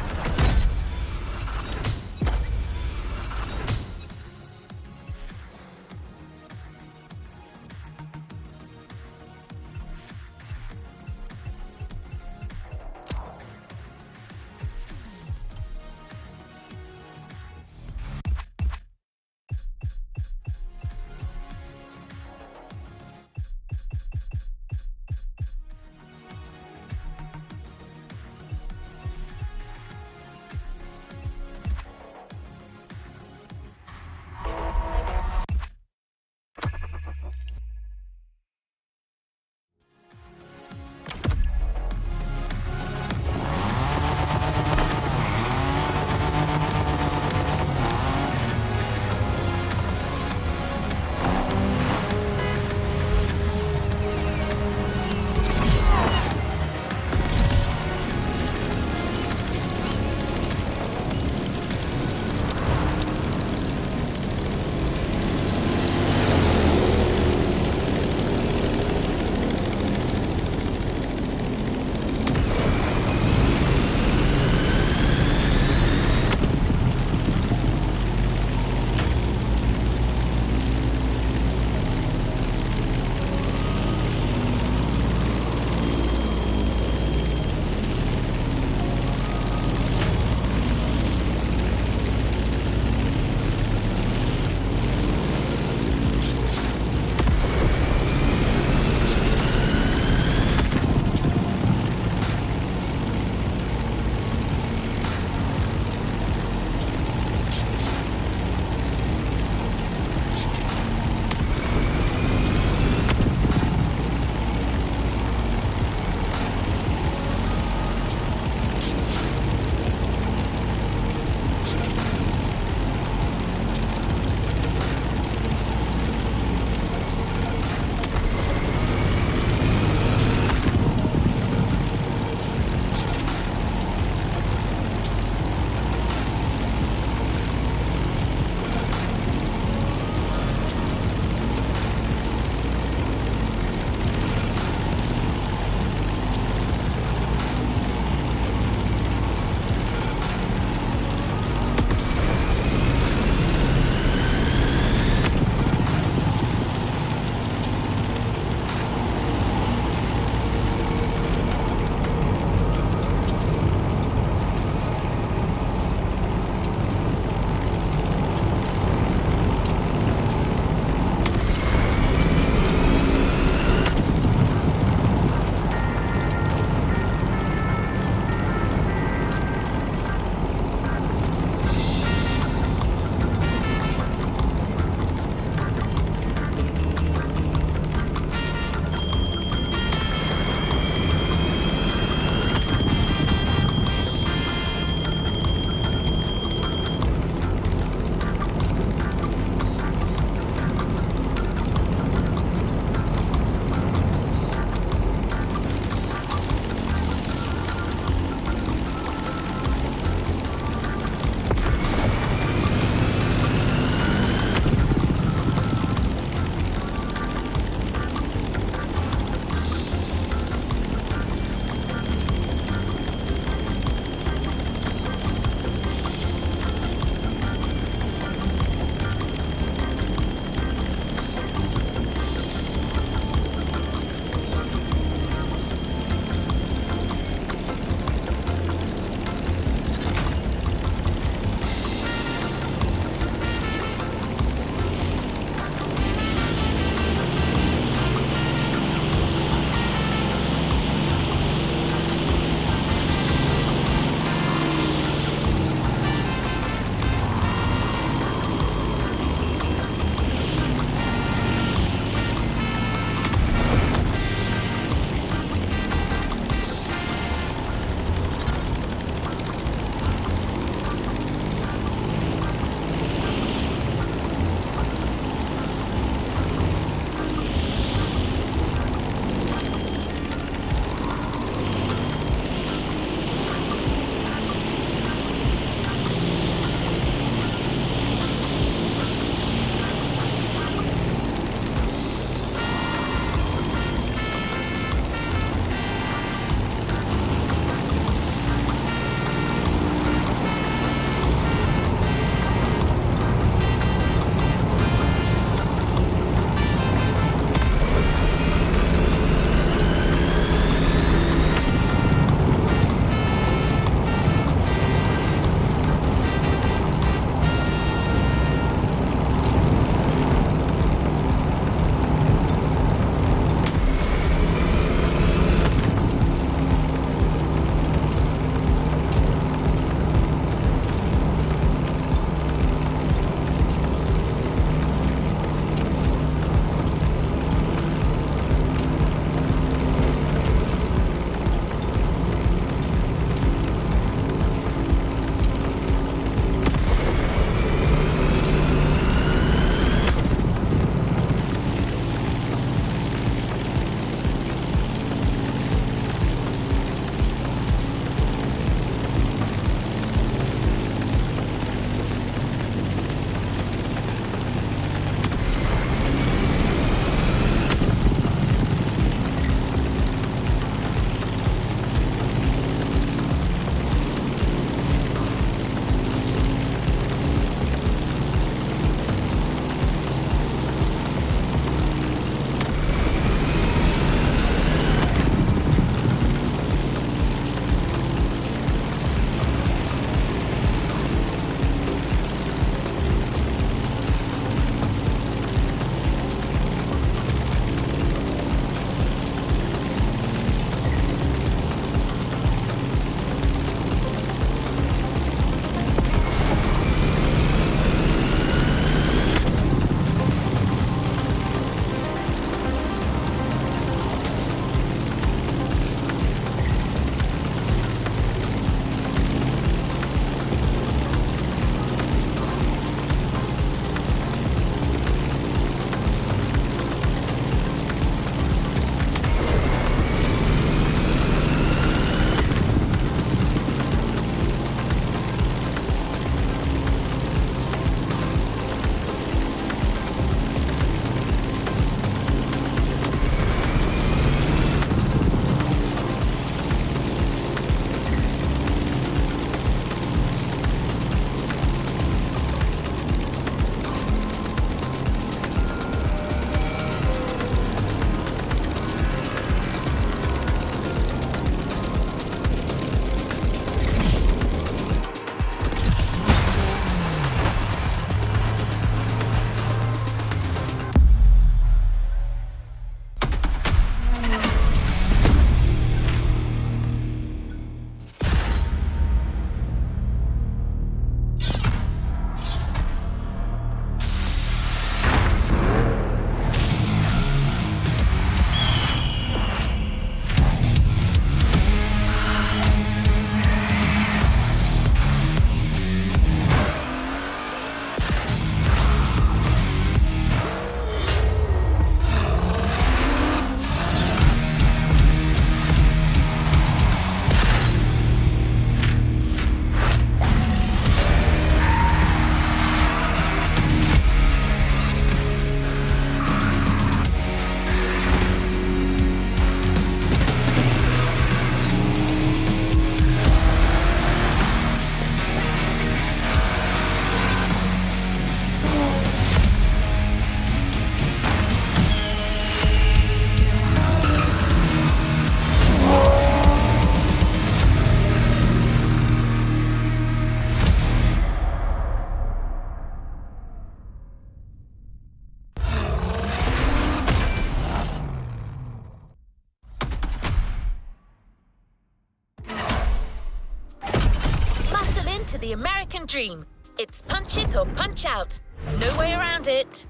B: the American dream. It's punch it or punch out. No way around it.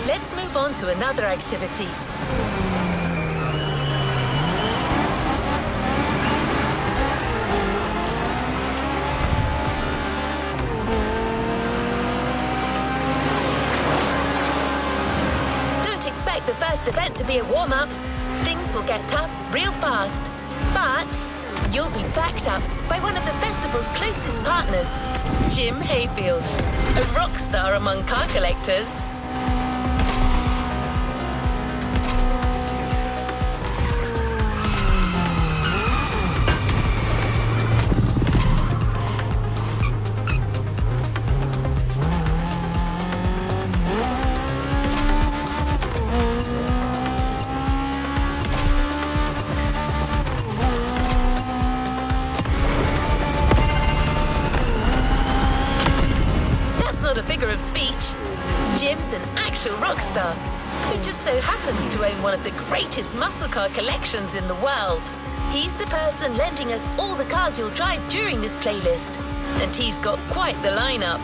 B: Let's move on to another activity. Don't expect the first event to be a warm-up. Things will get tough real fast. But you'll be backed up by one of the festival's closest partners, Jim Hayfield, a rock star among car collectors. A figure of speech. Jim's an actual rock star who just so happens to own one of the greatest muscle car collections in the world. He's the person lending us all the cars you'll drive during this playlist, and he's got quite the lineup.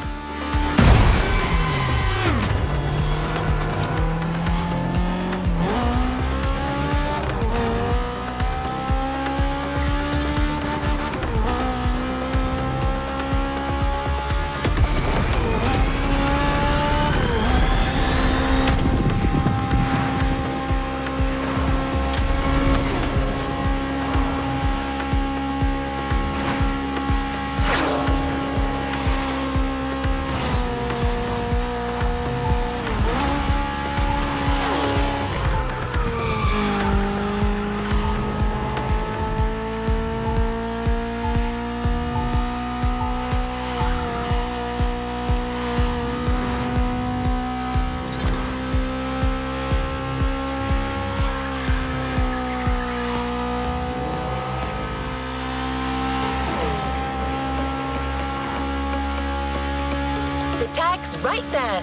B: Tag's right there.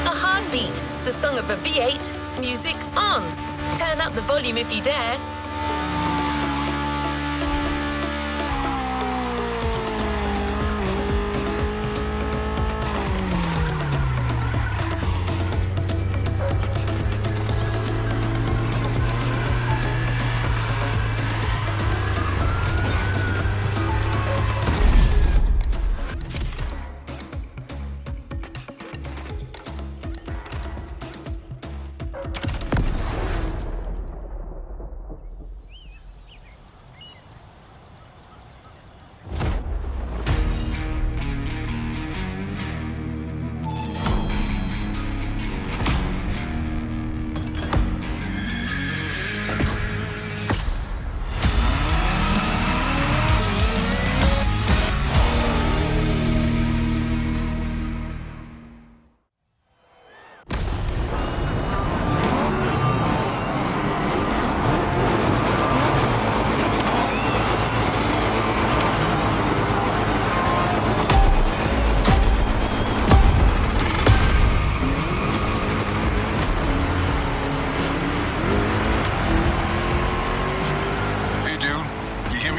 B: A heartbeat, the song of a V8, music on. Turn up the volume if you dare.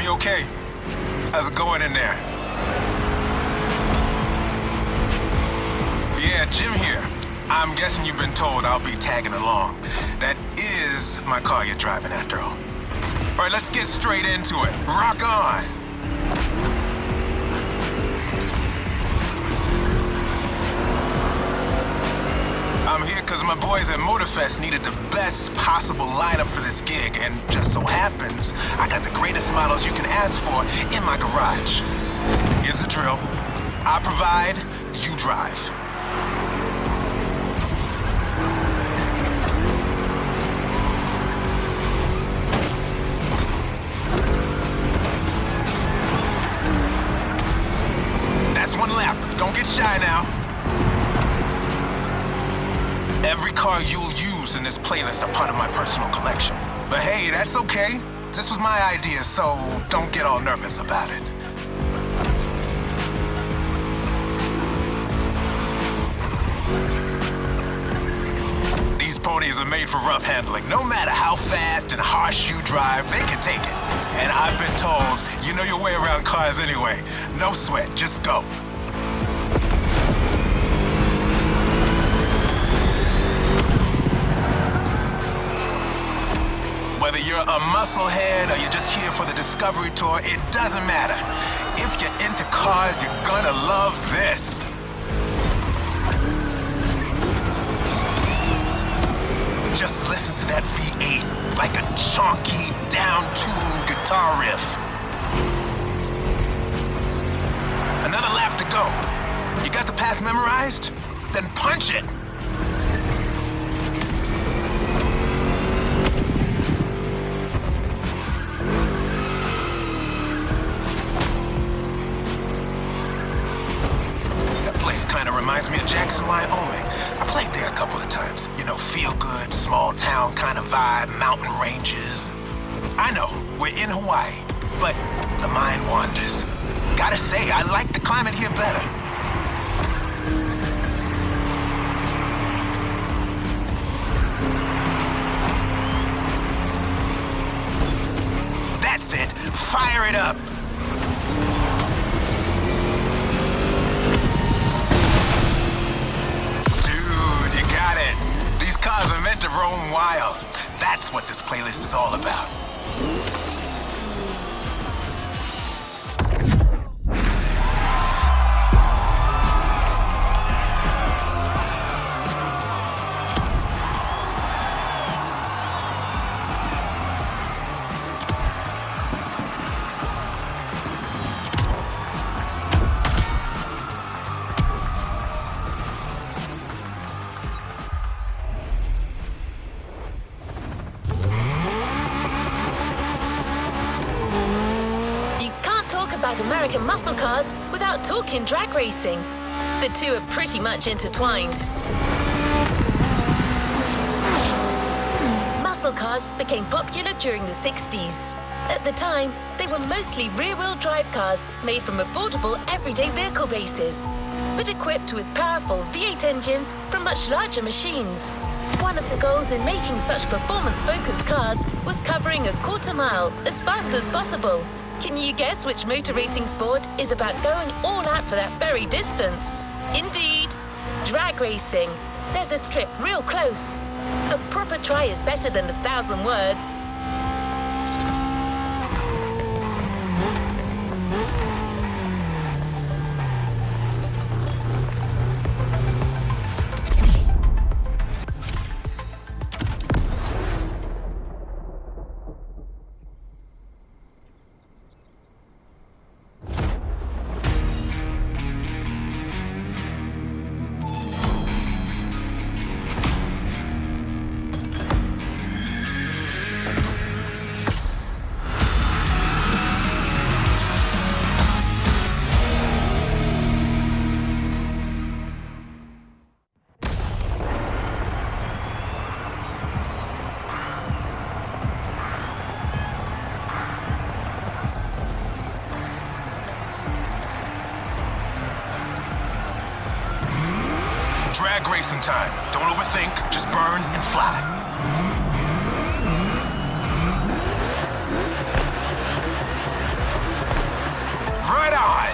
E: Okay. How's it going in there? Yeah, Jim here. I'm guessing you've been told I'll be tagging along. That is my car you're driving after all. All right, let's get straight into it. Rock on! I'm here because my boys at Motorfest needed the best possible lineup for this gig, and just so happens, I got the greatest models you can ask for in my garage. Here's the drill. I provide, you drive. That's one lap. Don't get shy now. car you'll use in this playlist are part of my personal collection. But hey, that's okay. This was my idea, so don't get all nervous about it. These ponies are made for rough handling. No matter how fast and harsh you drive, they can take it. And I've been told, you know your way around cars anyway. No sweat, just go. Whether you're a musclehead or you're just here for the Discovery Tour, it doesn't matter. If you're into cars, you're gonna love this. Just listen to that V8 like a chunky, down-tuned guitar riff. Another lap to go. You got the path memorized? Then punch it. Kind of reminds me of Jackson, Wyoming. I played there a couple of times. You know, feel good, small town kind of vibe, mountain ranges. I know, we're in Hawaii, but the mind wanders. Gotta say, I like the climate here better. That's it, fire it up. Cars are meant to roam wild. That's what this playlist is all about.
B: American muscle cars without talking drag racing. The two are pretty much intertwined. Muscle cars became popular during the 60s. At the time, they were mostly rear-wheel drive cars made from affordable everyday vehicle bases, but equipped with powerful V8 engines from much larger machines. One of the goals in making such performance-focused cars was covering a quarter mile as fast as possible. Can you guess which motor racing sport is about going all out for that very distance? Indeed, drag racing. There's a strip real close. A proper try is better than 1,000 words.
E: Drag racing time. Don't overthink, just burn and fly. Right on!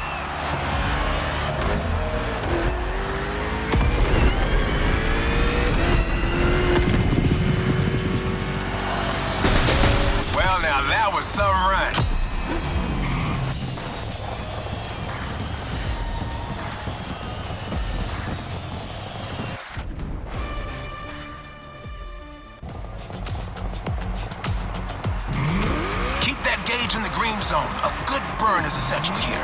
E: Well, now that was some run. In the green zone. A good burn is essential here.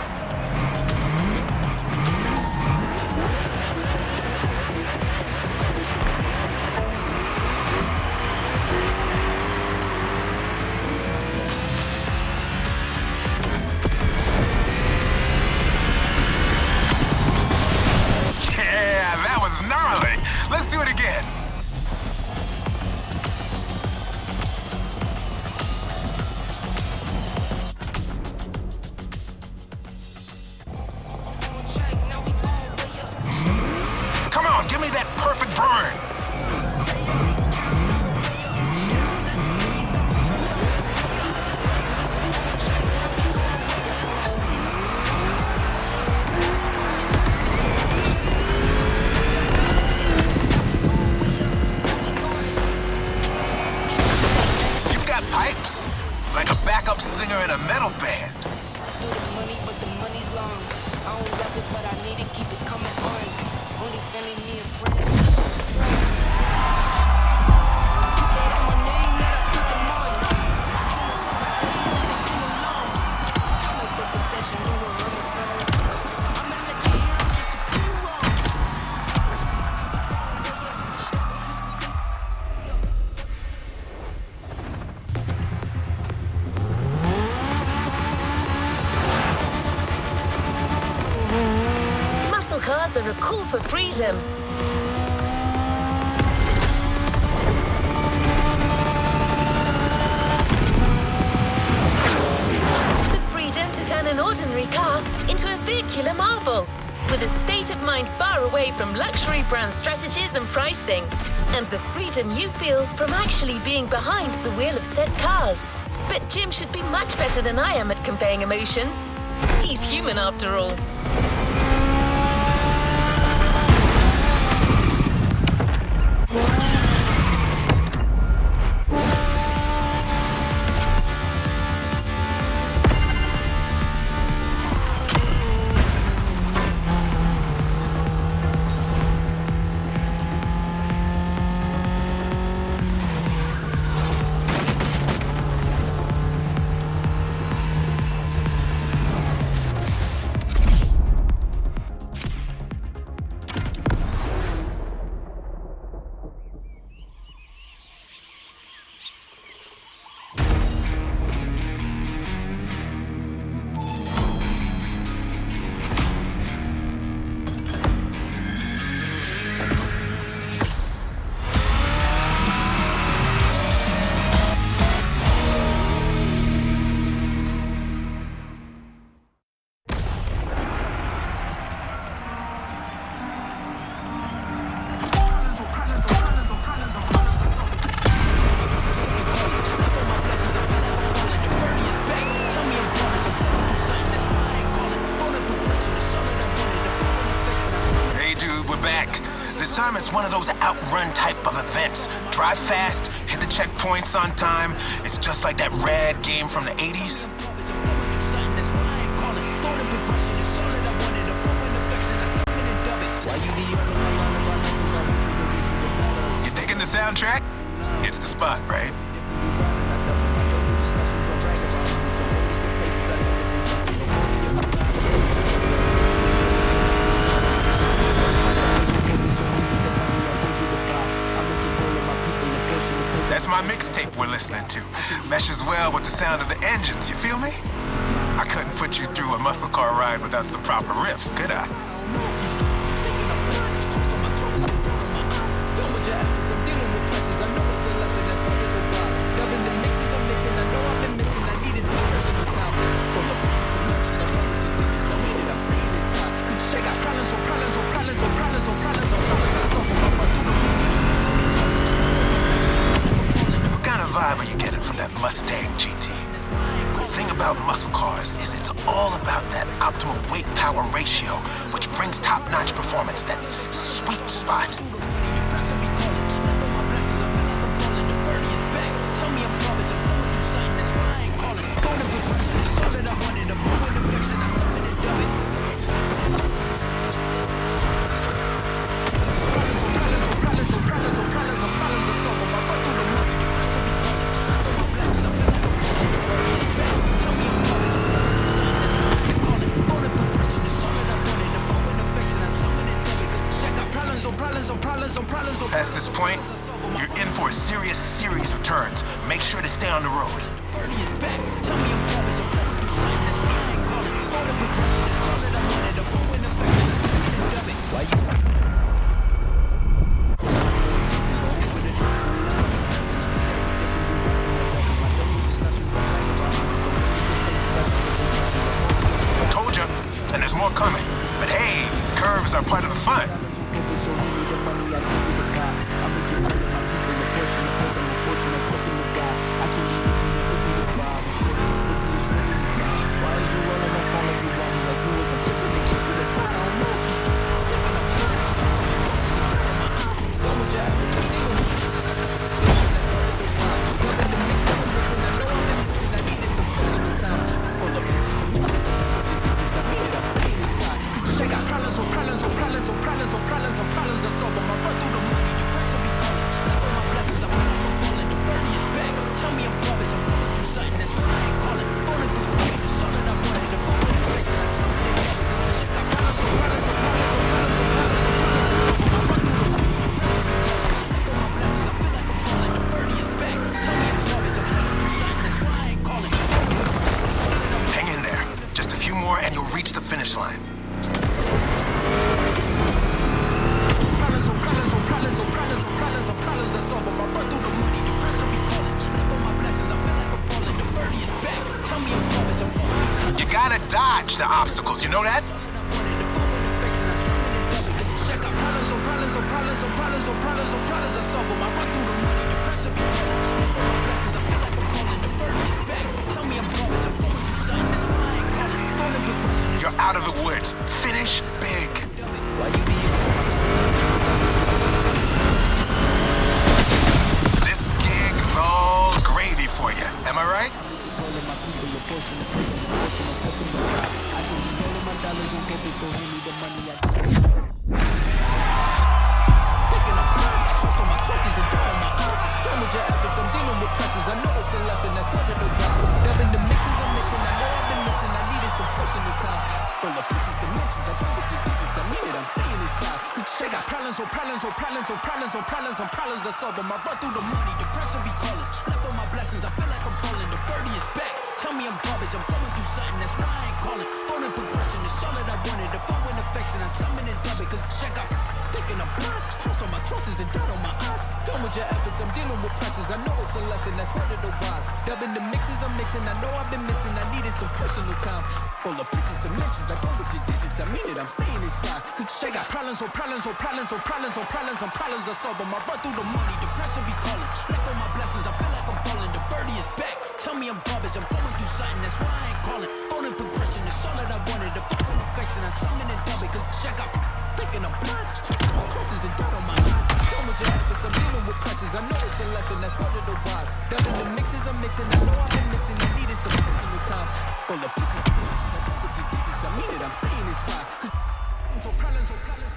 E: Yeah, that was gnarly. Let's do it again. backup singer in a metal band.
F: Do the money, but the money's long. I don't rap it, but I need it, keep it coming on. Only family, me and friends. Put that on my name, let I put them on. Put myself on stage as I sing along. I might book a session, do a other song. I'ma let you hear it just to prove wrong.
B: Muscle cars are a call for freedom. The freedom to turn an ordinary car into a vehicular marvel, with a state of mind far away from luxury brand strategies and pricing, and the freedom you feel from actually being behind the wheel of said cars. But Jim should be much better than I am at conveying emotions. He's human after all.
E: It's one of those outrun type of events. Drive fast, hit the checkpoints on time. It's just like that rad game from the 80s. You digging the soundtrack? It's the spot, right? That's my mixtape we're listening to. Meshes well with the sound of the engines, you feel me? I couldn't put you through a muscle car ride without some proper riffs, could I? What are you getting from that Mustang GT? The thing about muscle cars is it's all about that optimal weight-power ratio, which brings top-notch performance, that sweet spot. Past this point, you're in for a serious series of turns. Make sure to stay on the road. Told you, and there's more coming. But hey, curves are part of the fun. dodge the obstacles, you know that? You're out of the woods. Finish big. This gig's all gravy for you. Am I right?
F: Problems I solve them. I run through the money, the pressure be calling. Left on my blessings, I feel like I'm falling. The birdie is back. Tell me I'm garbage, I'm going through something, that's why I ain't calling. Phone and progression is all that I wanted. The phone and affection, I'm summoning dub it. Cause check out, thinking I'm blind. Frost on my crosses and dirt on my eyes. Done with your efforts, I'm dealing with pressures. I know it's a lesson, that's word of the wise. Dubbing the mixes I'm mixing, I know I've been missing. I needed some personal time. All the pictures, dimensions, I go with your digits. I mean it, I'm staying inside. Cause they got problems on problems on problems on problems on problems on problems I solve them. I run through the money, the pressure be calling. Left on my blessings, I feel like I'm falling. The birdie is back. Tell me I'm garbage, I'm going through something, that's why I ain't calling. Phone and progression is all that I wanted. The phone affection, I'm summoning dub it. Cause check out, thinking I'm blind. Crosses and dirt on my eyes. Done with your efforts, I'm dealing with pressures. I know it's a lesson, that's word of the wise. Dubbing the mixes I'm mixing, I know I've been missing. I needed some personal time. All the pictures, I know what you did this, I mean it, I'm staying inside. Problems on problems.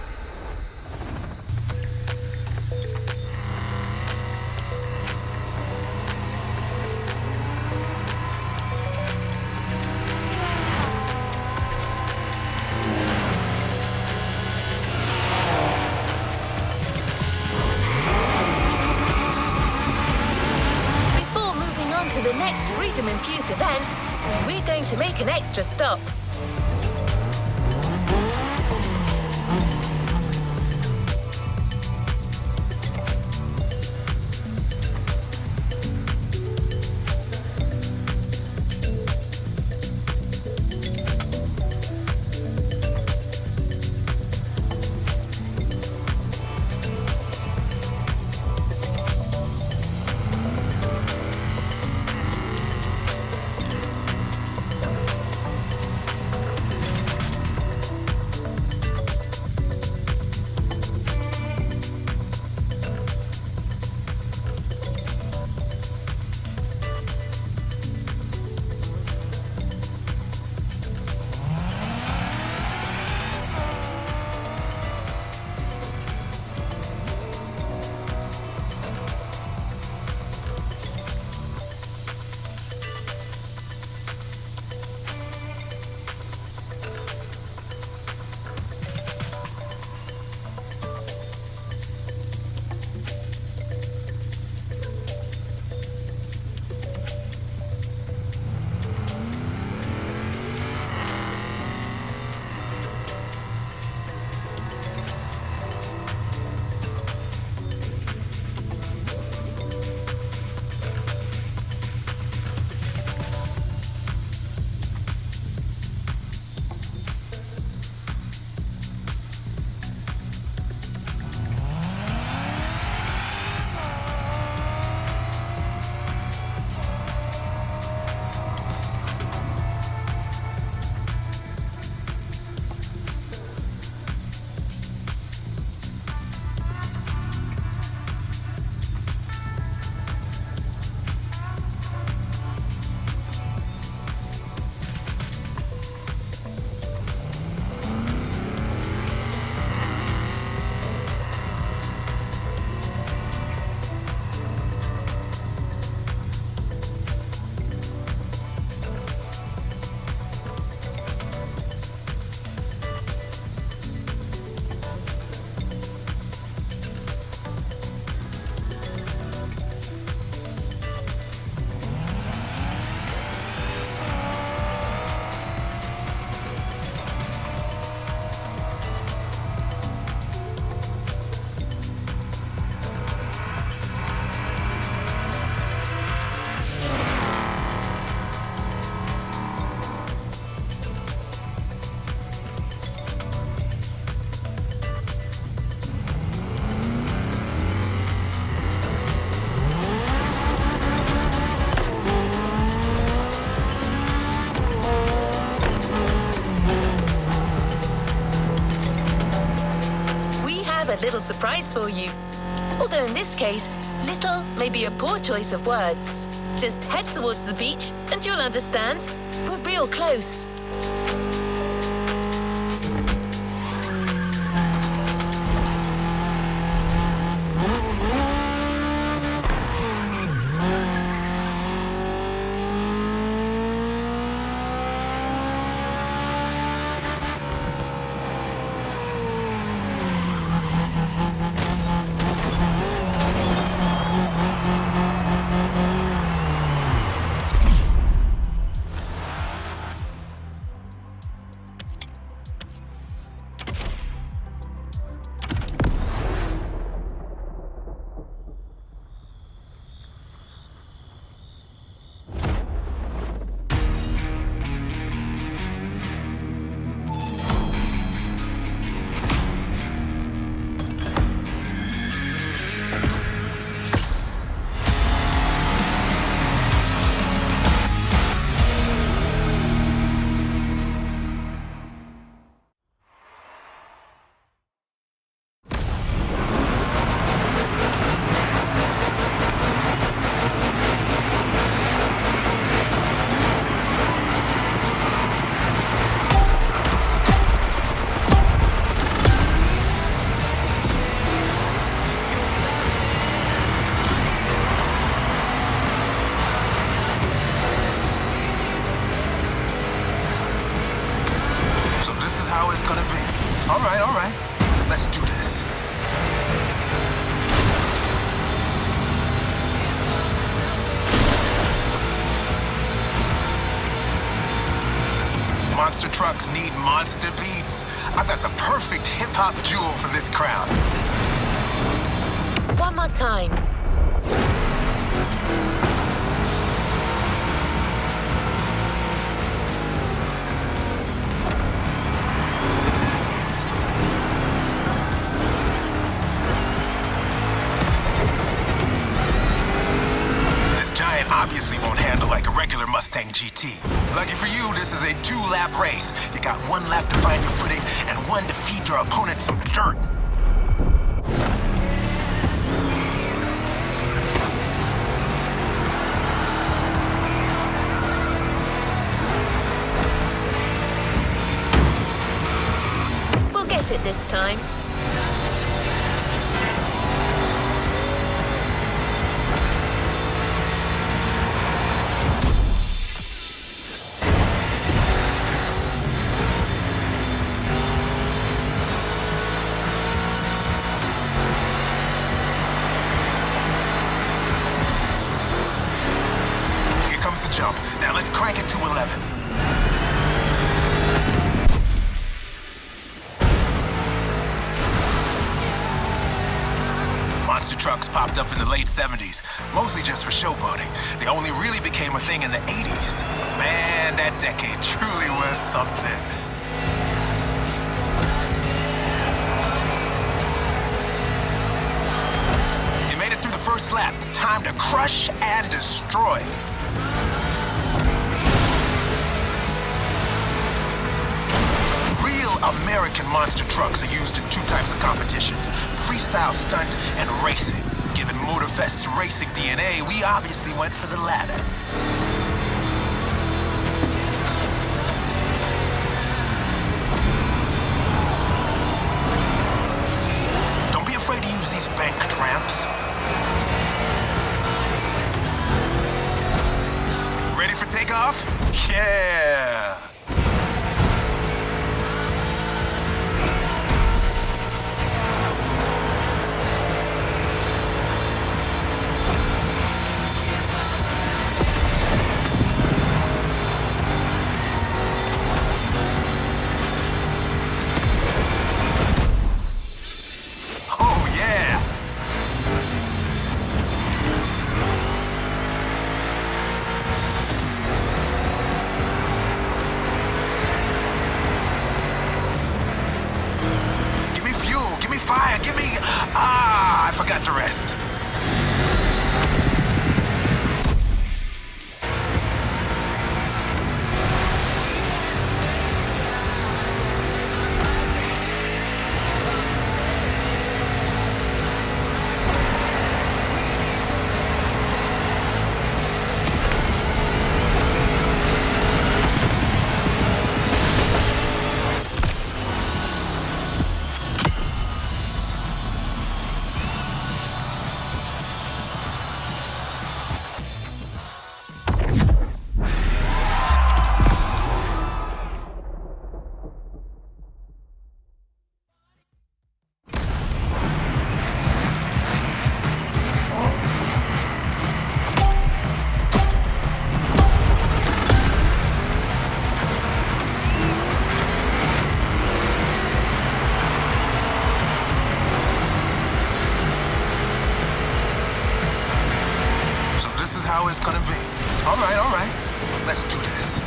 B: Before moving on to the next freedom-infused event, we're going to make an extra stop. little surprise for you. Although in this case, little may be a poor choice of words. Just head towards the beach and you'll understand. We're real close.
E: All right. Let's do this. Monster trucks need monster beats. I've got the perfect hip-hop jewel for this crowd.
B: One more time.
E: Obviously won't handle like a regular Mustang GT. Lucky for you, this is a 2-lap race. You got 1 lap to find your footing and 1 to feed your opponent some dirt.
B: We'll get it this time.
E: Jump. Now let's crank it to 11. Monster trucks popped up in the late 70s, mostly just for showboating. They only really became a thing in the 80s. Man, that decade truly was something. You made it through the first lap. Time to crush and destroy. American monster trucks are used in 2 types of competitions, freestyle stunt and racing. Given Motorfest's racing DNA, we obviously went for the latter. Don't be afraid to use these banked ramps. Ready for takeoff? Yeah! how it's gonna be. All right. Let's do this.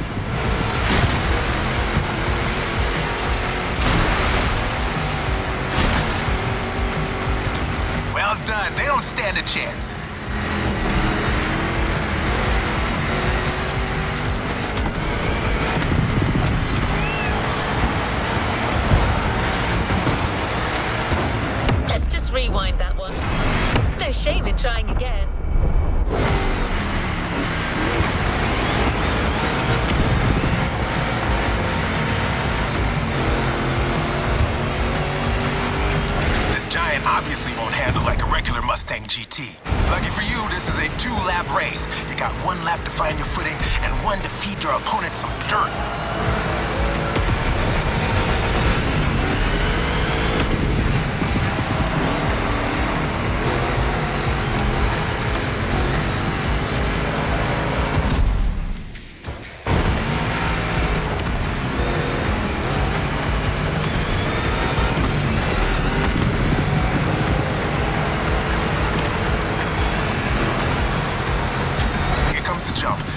E: Well done. They don't stand a chance.
B: Let's just rewind that one. No shame in trying again.
E: This Giant obviously won't handle like a regular Mustang GT. Lucky for you, this is a 2-lap race. You got 1 lap to find your footing and 1 to feed your opponent some dirt.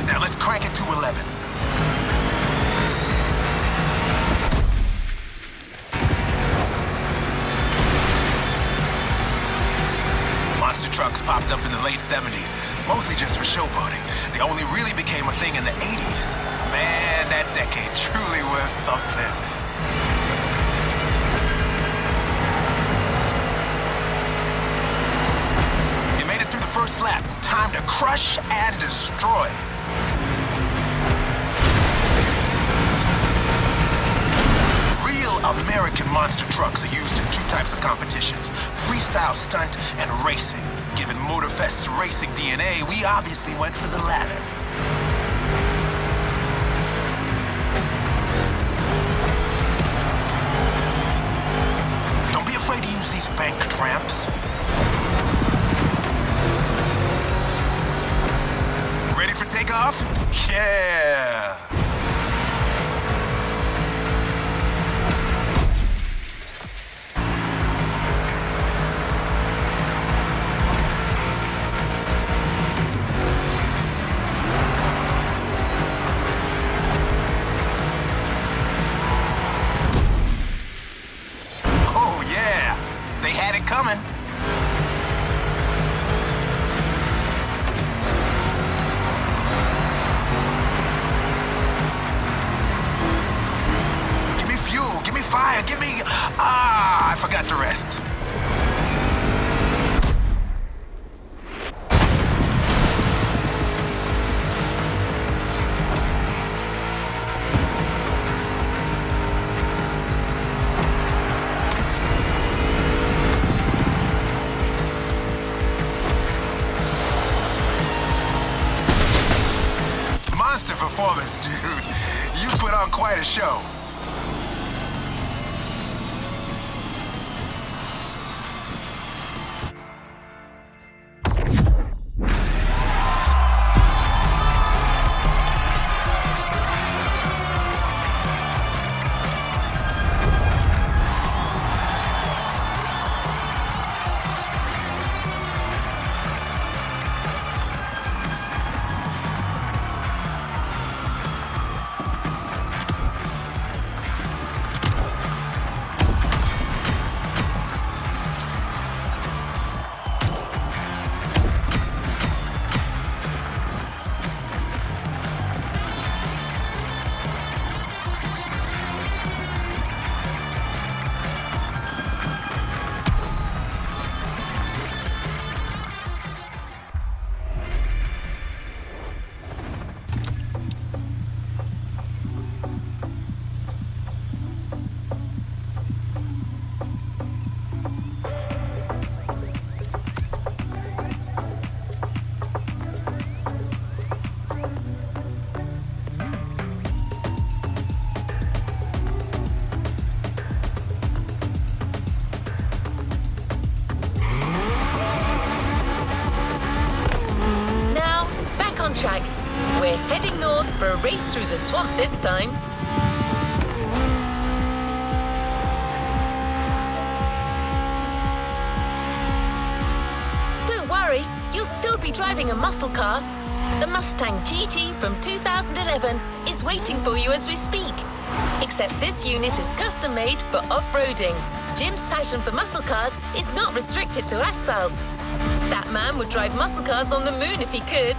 E: Now let's crank it to 11. Monster trucks popped up in the late 70s, mostly just for showboating. They only really became a thing in the 80s. Man, that decade truly was something. You made it through the first lap. Time to crush and destroy. Real American monster trucks are used in 2 types of competitions: freestyle stunt and racing. Given Motorfest's racing DNA, we obviously went for the latter. Don't be afraid to use these banked ramps. Ready for takeoff? Yeah! Oh yeah! They had it coming. Fire, give me... I forgot the rest. Monster performance, dude. You put on quite a show.
B: Track. We're heading north for a race through the swamp this time. Don't worry, you'll still be driving a muscle car. The Mustang GT from 2011 is waiting for you as we speak. Except this unit is custom made for off-roading. Jim's passion for muscle cars is not restricted to asphalt. That man would drive muscle cars on the moon if he could.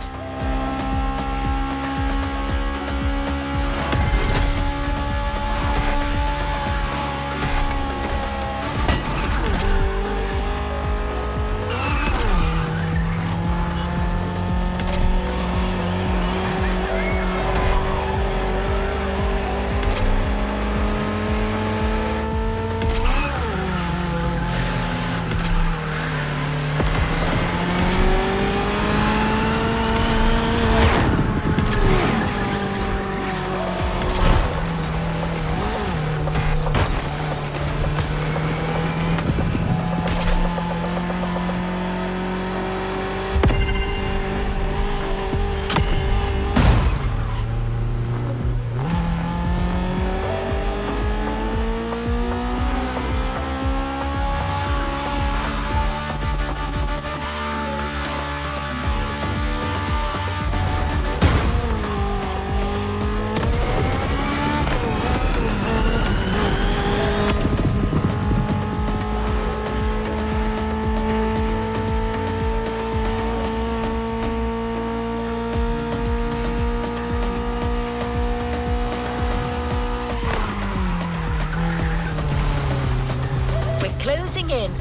B: Closing in.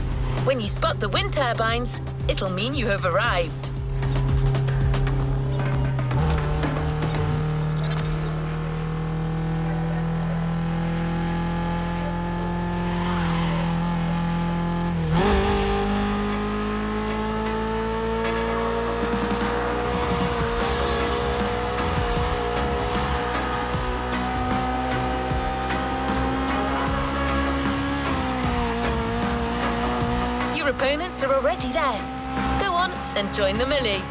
B: When you spot the wind turbines, it'll mean you have arrived. Your opponents are already there. Go on and join the melee.